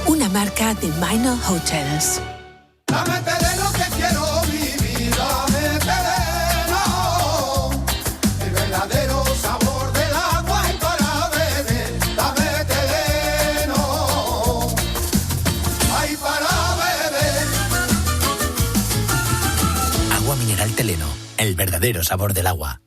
Una marca de Minor Hotels. Dame terreno que quiero vivir, dame terreno, el verdadero sabor del agua y para beber, dame terreno, ay para beber. Agua mineral Teleno, el verdadero sabor del agua.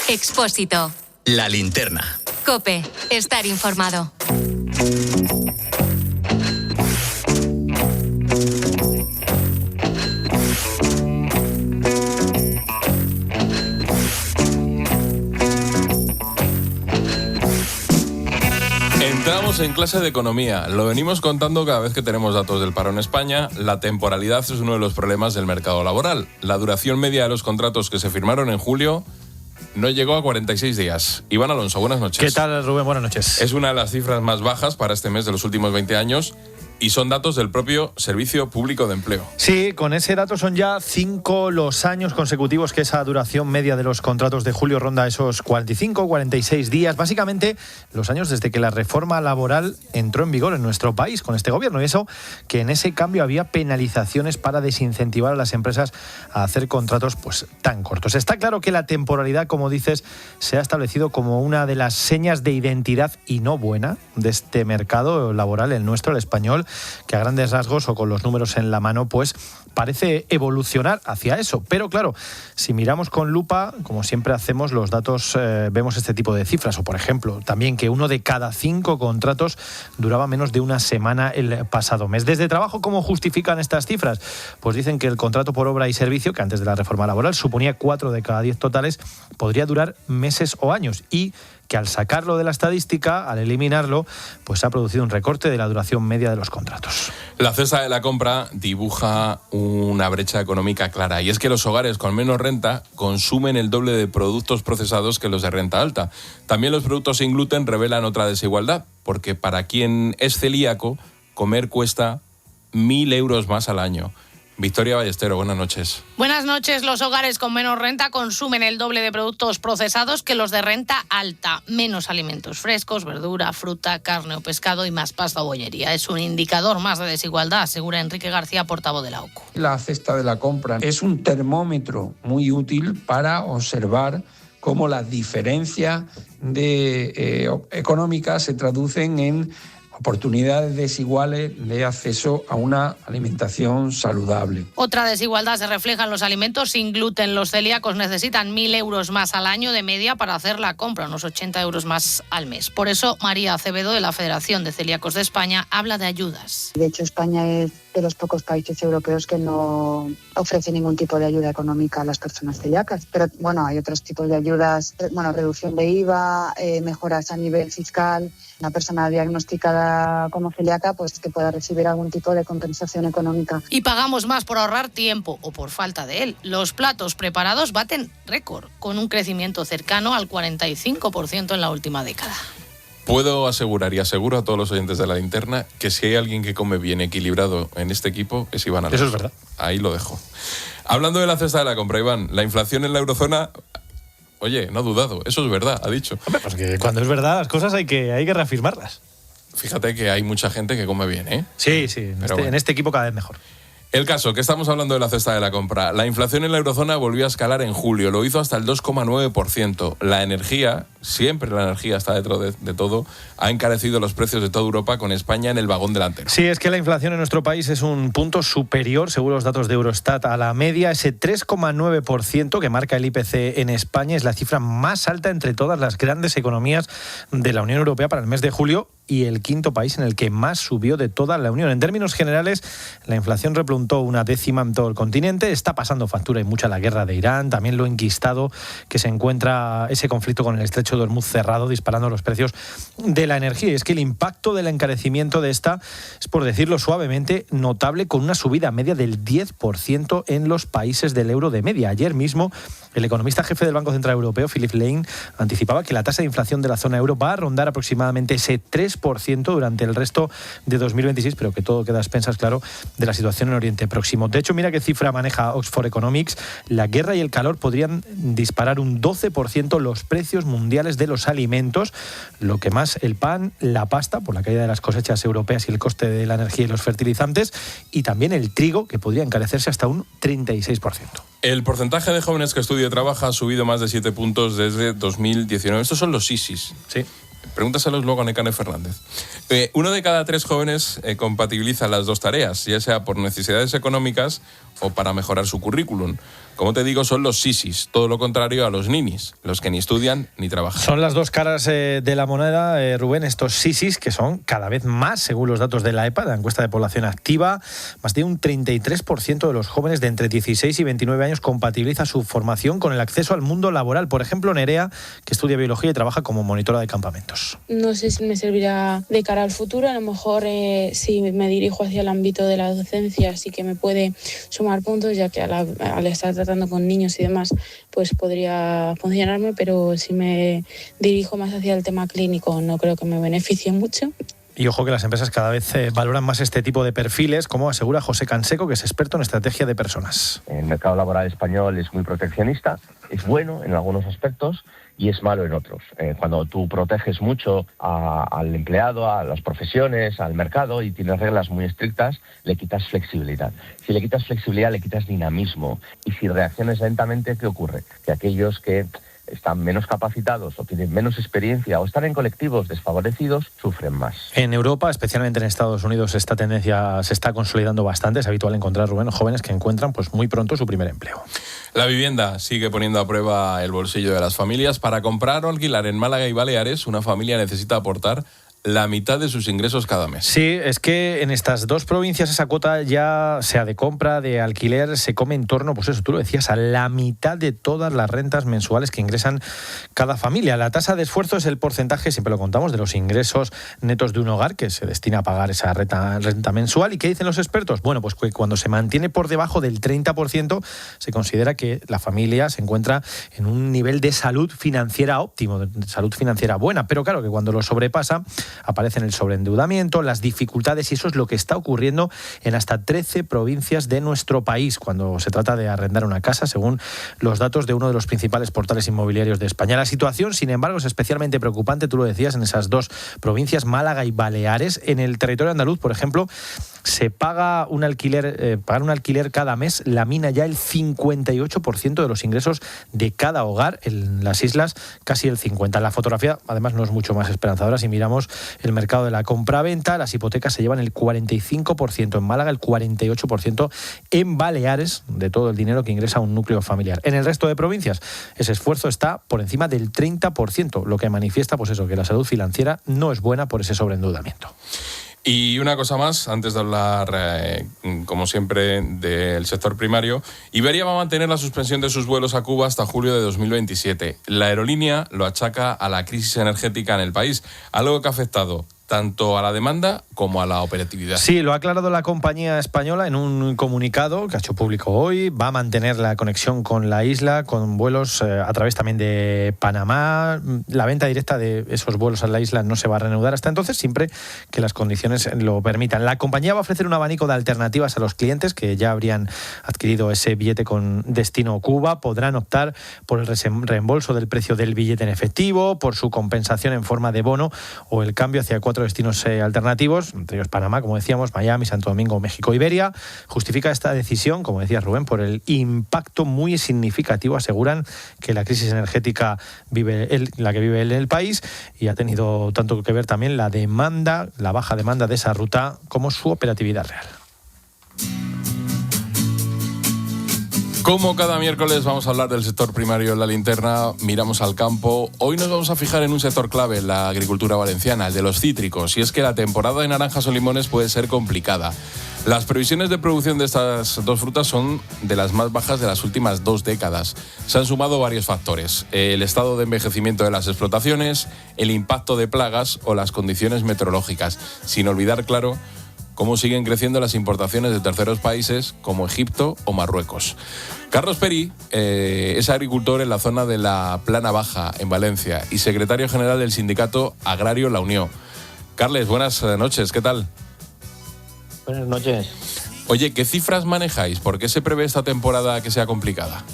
Expósito. La linterna. COPE. Estar informado. Entramos en clase de economía. Lo venimos contando cada vez que tenemos datos del paro en España. La temporalidad es uno de los problemas del mercado laboral. La duración media de los contratos que se firmaron en julio no llegó a 46 días. Iván Alonso, buenas noches. ¿Qué tal, Rubén? Buenas noches. Es una de las cifras más bajas para este mes de los últimos 20 años y son datos del propio Servicio Público de Empleo. Sí, con ese dato son ya 5 los años consecutivos que esa duración media de los contratos de julio ronda esos 45, 46 días. Básicamente, los años desde que la reforma laboral entró en vigor en nuestro país con este gobierno. Y eso, que en ese cambio había penalizaciones para desincentivar a las empresas a hacer contratos pues tan cortos. Está claro que la temporalidad, como dices, se ha establecido como una de las señas de identidad y no buena de este mercado laboral, el nuestro, el español, que a grandes rasgos o con los números en la mano pues parece evolucionar hacia eso. Pero claro, si miramos con lupa, como siempre hacemos, los datos vemos este tipo de cifras. O por ejemplo, también que 1 de cada 5 contratos duraba menos de una semana el pasado mes. Desde Trabajo, ¿cómo justifican estas cifras? Pues dicen que el contrato por obra y servicio, que antes de la reforma laboral suponía 4 de cada 10 totales, podría durar meses o años, y que al sacarlo de la estadística, al eliminarlo, pues se ha producido un recorte de la duración media de los contratos. La cesta de la compra dibuja una brecha económica clara, y es que los hogares con menos renta consumen el doble de productos procesados que los de renta alta. También los productos sin gluten revelan otra desigualdad, porque para quien es celíaco, comer cuesta 1.000 euros más al año. Victoria Ballestero, buenas noches. Buenas noches. Los hogares con menos renta consumen el doble de productos procesados que los de renta alta. Menos alimentos frescos, verdura, fruta, carne o pescado y más pasta o bollería. Es un indicador más de desigualdad, asegura Enrique García, portavoz de la OCU. La cesta de la compra es un termómetro muy útil para observar cómo las diferencias económicas se traducen en oportunidades desiguales de acceso a una alimentación saludable. Otra desigualdad se refleja en los alimentos sin gluten. Los celíacos necesitan 1.000 euros más al año de media para hacer la compra, unos 80 euros más al mes. Por eso, María Acevedo, de la Federación de Celíacos de España, habla de ayudas. De hecho, España es de los pocos países europeos que no ofrece ningún tipo de ayuda económica a las personas celíacas. Pero bueno, hay otros tipos de ayudas, reducción de IVA, mejoras a nivel fiscal. Una persona diagnosticada como celíaca, pues que pueda recibir algún tipo de compensación económica. Y pagamos más por ahorrar tiempo o por falta de él. Los platos preparados baten récord, con un crecimiento cercano al 45% en la última década. Puedo asegurar y aseguro a todos los oyentes de La Linterna que si hay alguien que come bien equilibrado en este equipo es Iván Alonso. Eso es verdad. Ahí lo dejo. Hablando de la cesta de la compra, Iván, la inflación en la eurozona... Oye, no ha dudado, eso es verdad, ha dicho. Hombre, pues que cuando es verdad las cosas hay que reafirmarlas. Fíjate que hay mucha gente que come bien, ¿eh? Sí, en este equipo cada vez mejor. El caso, que estamos hablando de la cesta de la compra. La inflación en la eurozona volvió a escalar en julio, lo hizo hasta el 2,9%. La energía, siempre la energía está detrás de todo, ha encarecido los precios de toda Europa, con España en el vagón delantero. Sí, es que la inflación en nuestro país es un punto superior, según los datos de Eurostat, a la media. Ese 3,9% que marca el IPC en España es la cifra más alta entre todas las grandes economías de la Unión Europea para el mes de julio, y el quinto país en el que más subió de toda la Unión. En términos generales, la inflación repuntó una décima en todo el continente. Está pasando factura y mucha la guerra de Irán, también lo enquistado que se encuentra ese conflicto con el estrecho de Hormuz cerrado, disparando los precios de la energía. Y es que el impacto del encarecimiento de esta es, por decirlo suavemente, notable, con una subida media del 10% en los países del euro de media. Ayer mismo, el economista jefe del Banco Central Europeo, Philip Lane, anticipaba que la tasa de inflación de la zona euro va a rondar aproximadamente ese 3% durante el resto de 2026, pero que todo queda a expensas, claro, de la situación en Oriente Próximo. De hecho, mira qué cifra maneja Oxford Economics. La guerra y el calor podrían disparar un 12% los precios mundiales de los alimentos, lo que más el pan, la pasta, por la caída de las cosechas europeas y el coste de la energía y los fertilizantes, y también el trigo, que podría encarecerse hasta un 36%. El porcentaje de jóvenes que estudia y trabaja ha subido más de 7 puntos desde 2019. Estos son los ISIS. Sí. Pregúntaselos luego a Nekane Fernández. 1 de cada 3 jóvenes compatibiliza las dos tareas, ya sea por necesidades económicas o para mejorar su currículum. Como te digo, son los sisis, todo lo contrario a los ninis, los que ni estudian ni trabajan. Son las dos caras de la moneda, Rubén, estos sisis, que son cada vez más, según los datos de la EPA, la encuesta de población activa. Más de un 33% de los jóvenes de entre 16 y 29 años compatibiliza su formación con el acceso al mundo laboral. Por ejemplo, Nerea, que estudia biología y trabaja como monitora de campamentos. No sé si me servirá de cara al futuro. A lo mejor si me dirijo hacia el ámbito de la docencia sí que me puede sumar puntos, ya que al estar tratando con niños y demás, pues podría funcionarme, pero si me dirijo más hacia el tema clínico no creo que me beneficie mucho. Y ojo que las empresas cada vez valoran más este tipo de perfiles, como asegura José Canseco, que es experto en estrategia de personas. El mercado laboral español es muy proteccionista, es bueno en algunos aspectos y es malo en otros. Cuando tú proteges mucho al empleado, a las profesiones, al mercado, y tienes reglas muy estrictas, le quitas flexibilidad. Si le quitas flexibilidad, le quitas dinamismo. Y si reaccionas lentamente, ¿qué ocurre? Que aquellos que están menos capacitados o tienen menos experiencia o están en colectivos desfavorecidos, sufren más. En Europa, especialmente en Estados Unidos, esta tendencia se está consolidando bastante. Es habitual encontrar, Rubén, jóvenes que encuentran pues muy pronto su primer empleo. La vivienda sigue poniendo a prueba el bolsillo de las familias. Para comprar o alquilar en Málaga y Baleares, una familia necesita aportar la mitad de sus ingresos cada mes. Sí, es que en estas dos provincias esa cuota, ya sea de compra, de alquiler, se come en torno, pues eso, tú lo decías, a la mitad de todas las rentas mensuales que ingresan cada familia. La tasa de esfuerzo es el porcentaje, siempre lo contamos, de los ingresos netos de un hogar que se destina a pagar esa renta mensual. ¿Y qué dicen los expertos? Bueno, pues que cuando se mantiene por debajo del 30%, se considera que la familia se encuentra en un nivel de salud financiera óptimo, de salud financiera buena. Pero claro, que cuando lo sobrepasa, aparecen el sobreendeudamiento, las dificultades, y eso es lo que está ocurriendo en hasta 13 provincias de nuestro país cuando se trata de arrendar una casa, según los datos de uno de los principales portales inmobiliarios de España. La situación, sin embargo, es especialmente preocupante, tú lo decías, en esas dos provincias, Málaga y Baleares. En el territorio andaluz, por ejemplo, se paga un alquiler, pagar un alquiler cada mes lamina ya el 58% de los ingresos de cada hogar. En las islas, casi el 50%. La fotografía, además, no es mucho más esperanzadora. Si miramos el mercado de la compra-venta, las hipotecas se llevan el 45% en Málaga, el 48% en Baleares, de todo el dinero que ingresa un núcleo familiar. En el resto de provincias, ese esfuerzo está por encima del 30%, lo que manifiesta, pues eso, que la salud financiera no es buena por ese sobreendeudamiento. Y una cosa más, antes de hablar, como siempre, del sector primario, Iberia va a mantener la suspensión de sus vuelos a Cuba hasta julio de 2027. La aerolínea lo achaca a la crisis energética en el país, algo que ha afectado tanto a la demanda como a la operatividad. Sí, lo ha aclarado la compañía española en un comunicado que ha hecho público hoy. Va a mantener la conexión con la isla, con vuelos a través también de Panamá. La venta directa de esos vuelos a la isla no se va a reanudar hasta entonces, siempre que las condiciones lo permitan. La compañía va a ofrecer un abanico de alternativas a los clientes que ya habrían adquirido ese billete con destino Cuba. Podrán optar por el reembolso del precio del billete en efectivo, por su compensación en forma de bono o el cambio hacia 4 destinos alternativos, entre ellos Panamá, como decíamos, Miami, Santo Domingo, México, Iberia. Justifica esta decisión, como decía Rubén, por el impacto muy significativo, aseguran, que la crisis energética la que vive el país, y ha tenido tanto que ver también la baja demanda de esa ruta como su operatividad real. Como cada miércoles vamos a hablar del sector primario en la linterna, miramos al campo. Hoy nos vamos a fijar en un sector clave en la agricultura valenciana, el de los cítricos, y es que la temporada de naranjas o limones puede ser complicada. Las previsiones de producción de estas dos frutas son de las más bajas de las últimas 2 décadas. Se han sumado varios factores: el estado de envejecimiento de las explotaciones, el impacto de plagas o las condiciones meteorológicas, sin olvidar, claro, cómo siguen creciendo las importaciones de terceros países como Egipto o Marruecos. Carlos Perí es agricultor en la zona de la Plana Baja, en Valencia, y secretario general del sindicato agrario La Unión. Carles, buenas noches, ¿qué tal? Buenas noches. Oye, ¿qué cifras manejáis? ¿Por qué se prevé esta temporada que sea complicada?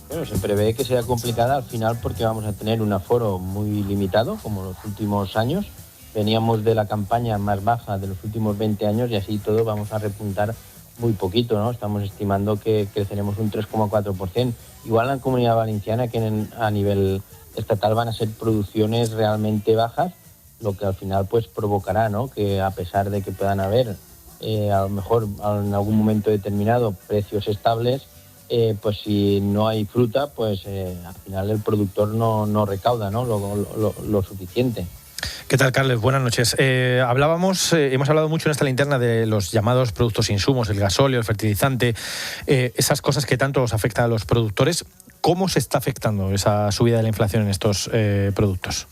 Bueno, se prevé que sea complicada al final porque vamos a tener un aforo muy limitado, como los últimos años. Veníamos de la campaña más baja de los últimos 20 años y así todo vamos a repuntar muy poquito, ¿no? Estamos estimando que creceremos un 3,4%. Igual en la Comunidad Valenciana, que a nivel estatal van a ser producciones realmente bajas, lo que al final pues provocará, ¿no?, que a pesar de que puedan haber a lo mejor en algún momento determinado precios estables, pues si no hay fruta, pues al final el productor no recauda, ¿no?, lo suficiente. ¿Qué tal, Carles? Buenas noches. Hemos hablado mucho en esta linterna de los llamados productos insumos, el gasóleo, el fertilizante, esas cosas que tanto os afectan a los productores. ¿Cómo se está afectando esa subida de la inflación en estos productos?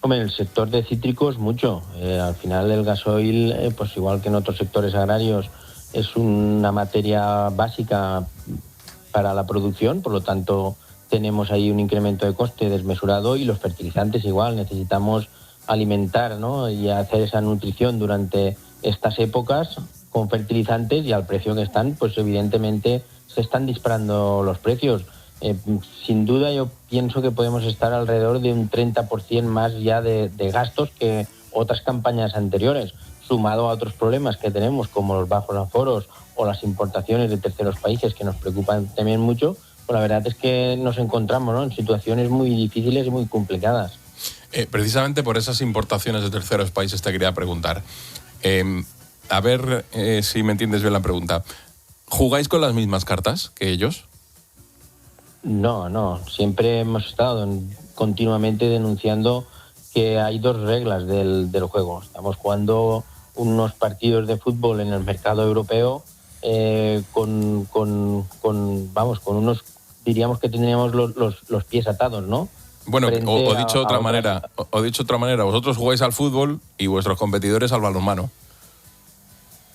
Hombre, el sector de cítricos mucho. Al final el gasoil, pues igual que en otros sectores agrarios, es una materia básica para la producción, por lo tanto tenemos ahí un incremento de coste desmesurado, y los fertilizantes igual, necesitamos alimentar, ¿no?, y hacer esa nutrición durante estas épocas con fertilizantes, y al precio que están, pues evidentemente se están disparando los precios. Sin duda yo pienso que podemos estar alrededor de un 30% más ya de gastos que otras campañas anteriores, sumado a otros problemas que tenemos como los bajos aforos o las importaciones de terceros países que nos preocupan también mucho. Pues la verdad es que nos encontramos, ¿no?, en situaciones muy difíciles y muy complicadas. Precisamente por esas importaciones de terceros países te quería preguntar. A ver si me entiendes bien la pregunta. ¿Jugáis con las mismas cartas que ellos? No. Siempre hemos estado continuamente denunciando que hay 2 reglas del juego. Estamos jugando unos partidos de fútbol en el mercado europeo con unos, diríamos que tendríamos los pies atados, ¿no? Bueno, o dicho de otra manera, vosotros jugáis al fútbol y vuestros competidores al balonmano.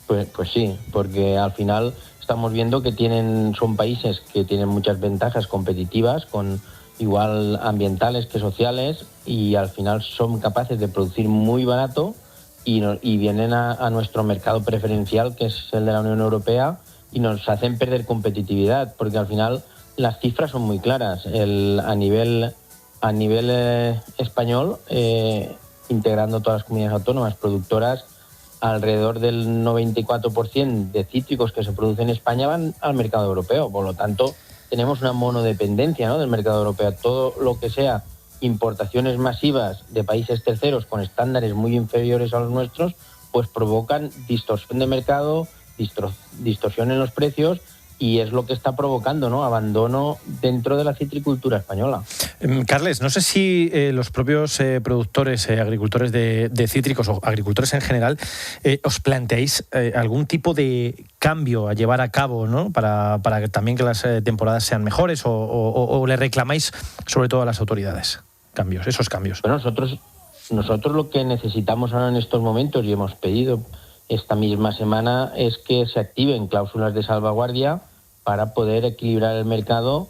Pues sí, porque al final estamos viendo que son países que tienen muchas ventajas competitivas, con igual ambientales que sociales, y al final son capaces de producir muy barato y vienen a nuestro mercado preferencial, que es el de la Unión Europea, y nos hacen perder competitividad, porque al final las cifras son muy claras. A nivel español, integrando todas las comunidades autónomas productoras, alrededor del 94% de cítricos que se producen en España van al mercado europeo. Por lo tanto, tenemos una monodependencia, ¿no?, del mercado europeo. Todo lo que sea importaciones masivas de países terceros con estándares muy inferiores a los nuestros, pues provocan distorsión de mercado, distorsión en los precios, y es lo que está provocando, ¿no?, abandono dentro de la citricultura española. Carles, no sé si los propios productores, agricultores de cítricos o agricultores en general, os planteáis algún tipo de cambio a llevar a cabo, ¿no?, para también que las temporadas sean mejores, o le reclamáis sobre todo a las autoridades esos cambios. Bueno, Nosotros lo que necesitamos ahora en estos momentos, y hemos pedido esta misma semana, es que se activen cláusulas de salvaguardia para poder equilibrar el mercado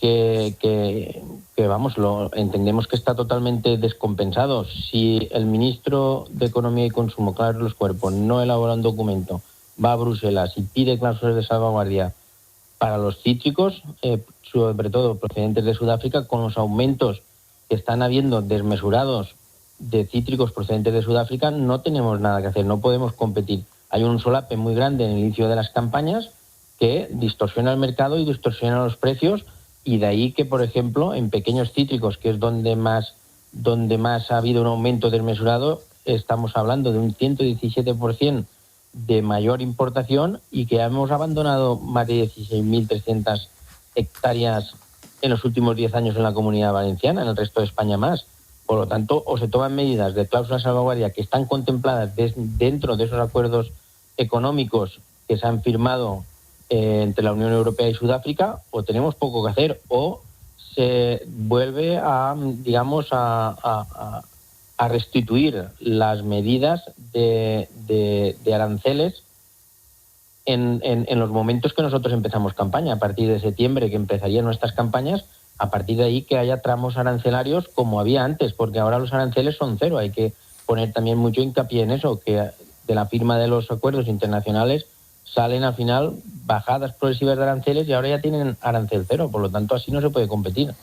que vamos, lo entendemos que está totalmente descompensado. Si el ministro de Economía y Consumo, Carlos Cuerpo, no elabora un documento, va a Bruselas y pide cláusulas de salvaguardia para los cítricos, sobre todo procedentes de Sudáfrica, con los aumentos que están habiendo desmesurados de cítricos procedentes de Sudáfrica, no tenemos nada que hacer, no podemos competir. Hay un solape muy grande en el inicio de las campañas que distorsiona el mercado y distorsiona los precios, y de ahí que, por ejemplo, en pequeños cítricos, que es donde más ha habido un aumento desmesurado, estamos hablando de un 117% de mayor importación, y que hemos abandonado más de 16.300 hectáreas en los últimos 10 años en la Comunidad Valenciana, en el resto de España más. Por lo tanto, o se toman medidas de cláusula de salvaguardia que están contempladas dentro de esos acuerdos económicos que se han firmado entre la Unión Europea y Sudáfrica, o tenemos poco que hacer, o se vuelve a, digamos, a restituir las medidas de aranceles en los momentos que nosotros empezamos campaña, a partir de septiembre, que empezarían nuestras campañas. A partir de ahí que haya tramos arancelarios como había antes, porque ahora los aranceles son cero. Hay que poner también mucho hincapié en eso, que de la firma de los acuerdos internacionales salen al final bajadas progresivas de aranceles y ahora ya tienen arancel cero, por lo tanto así no se puede competir.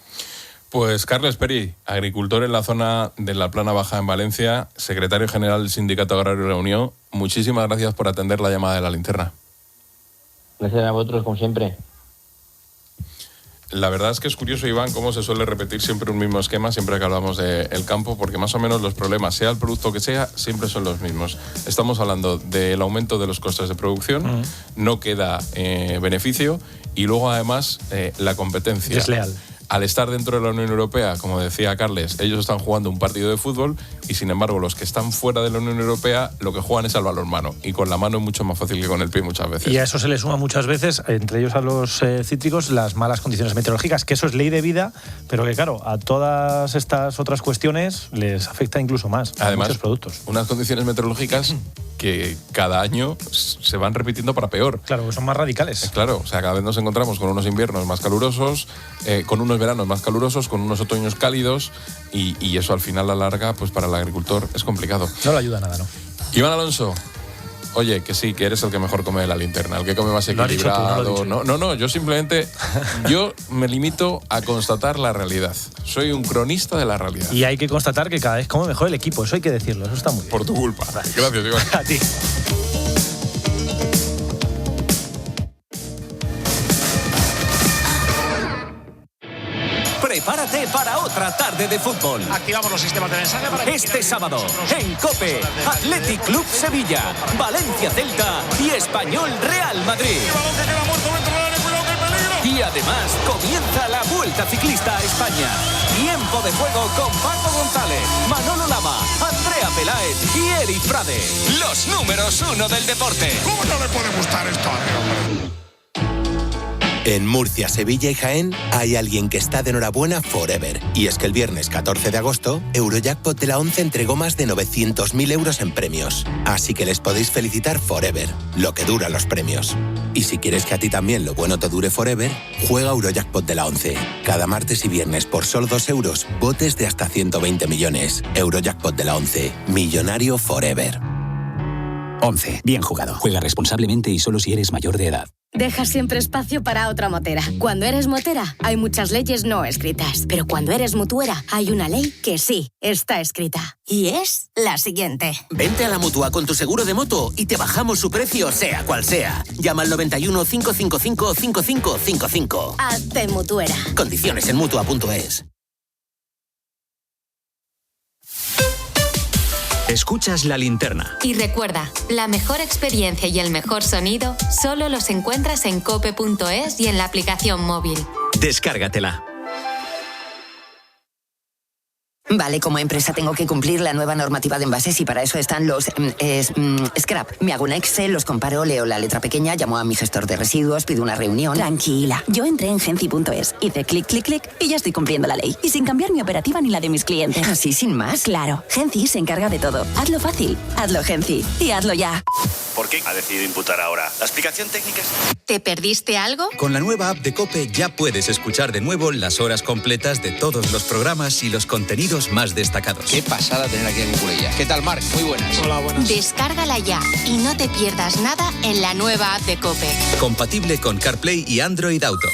Pues Carles Peri, agricultor en la zona de la Plana Baja en Valencia, secretario general del Sindicato Agrario de la Unión, muchísimas gracias por atender la llamada de La Linterna. Gracias a vosotros, como siempre. La verdad es que es curioso, Iván, cómo se suele repetir siempre un mismo esquema siempre que hablamos del campo, porque más o menos los problemas, sea el producto que sea, siempre son los mismos. Estamos hablando del aumento de los costes de producción, no queda beneficio, y luego además la competencia. Desleal. Al estar dentro de la Unión Europea, como decía Carles, ellos están jugando un partido de fútbol, y sin embargo los que están fuera de la Unión Europea lo que juegan es al balonmano, y con la mano es mucho más fácil que con el pie muchas veces. Y a eso se le suma muchas veces, entre ellos a los cítricos, las malas condiciones meteorológicas, que eso es ley de vida, pero que claro, a todas estas otras cuestiones les afecta incluso más. Además, muchos productos. Unas condiciones meteorológicas que cada año se van repitiendo para peor. Claro, que son más radicales. Claro, o sea, cada vez nos encontramos con unos inviernos más calurosos, con unos veranos más calurosos, con unos otoños cálidos, y eso al final a la larga, pues para el agricultor es complicado. No le ayuda nada, ¿no? Iván Alonso, oye, que sí, que eres el que mejor come de La Linterna, el que come más equilibrado. No, yo simplemente, yo me limito a constatar la realidad. Soy un cronista de la realidad. Y hay que constatar que cada vez come mejor el equipo, eso hay que decirlo, eso está muy bien. Por tu culpa. Gracias, Iván. A ti. Prepárate para otra tarde de fútbol. Activamos los sistemas de mensaje para que este sábado, en COPE, Athletic Club Sevilla, Valencia Celta y Español Real Madrid. Y además comienza la Vuelta Ciclista a España. Tiempo de juego con Paco González, Manolo Lama, Andrea Peláez y Eri Frade. Los números 1 del deporte. ¿Cómo no le puede gustar esto a mí? En Murcia, Sevilla y Jaén hay alguien que está de enhorabuena forever. Y es que el viernes 14 de agosto, Eurojackpot de la 11 entregó más de 900.000 euros en premios. Así que les podéis felicitar forever, lo que duran los premios. Y si quieres que a ti también lo bueno te dure forever, juega Eurojackpot de la 11. Cada martes y viernes por solo 2 euros, botes de hasta 120 millones. Eurojackpot de la 11. Millonario forever. 11. Bien jugado. Juega responsablemente y solo si eres mayor de edad. Deja siempre espacio para otra motera. Cuando eres motera, hay muchas leyes no escritas. Pero cuando eres mutuera, hay una ley que sí está escrita. Y es la siguiente. Vente a la Mutua con tu seguro de moto y te bajamos su precio, sea cual sea. Llama al 91 555 5555. Hazte mutuera. Condiciones en Mutua.es. Escuchas La Linterna. Y recuerda, la mejor experiencia y el mejor sonido solo los encuentras en cope.es y en la aplicación móvil. Descárgatela. Vale, como empresa tengo que cumplir la nueva normativa de envases y para eso están los scrap. Me hago un Excel, los comparo, leo la letra pequeña, llamo a mi gestor de residuos, pido una reunión. Tranquila, yo entré en Genci.es, hice clic, clic, clic y ya estoy cumpliendo la ley. Y sin cambiar mi operativa ni la de mis clientes. ¿Así sin más? Claro, Genci se encarga de todo. Hazlo fácil, hazlo Genci y hazlo ya. ¿Por qué ha decidido imputar ahora? ¿La explicación técnica es...? ¿Te perdiste algo? Con la nueva app de COPE ya puedes escuchar de nuevo las horas completas de todos los programas y los contenidos más destacados. Qué pasada tener aquí a Cucurella. ¿Qué tal, Marc? Muy buenas. Hola, buenas. Descárgala ya y no te pierdas nada en la nueva app de COPE. Compatible con CarPlay y Android Auto.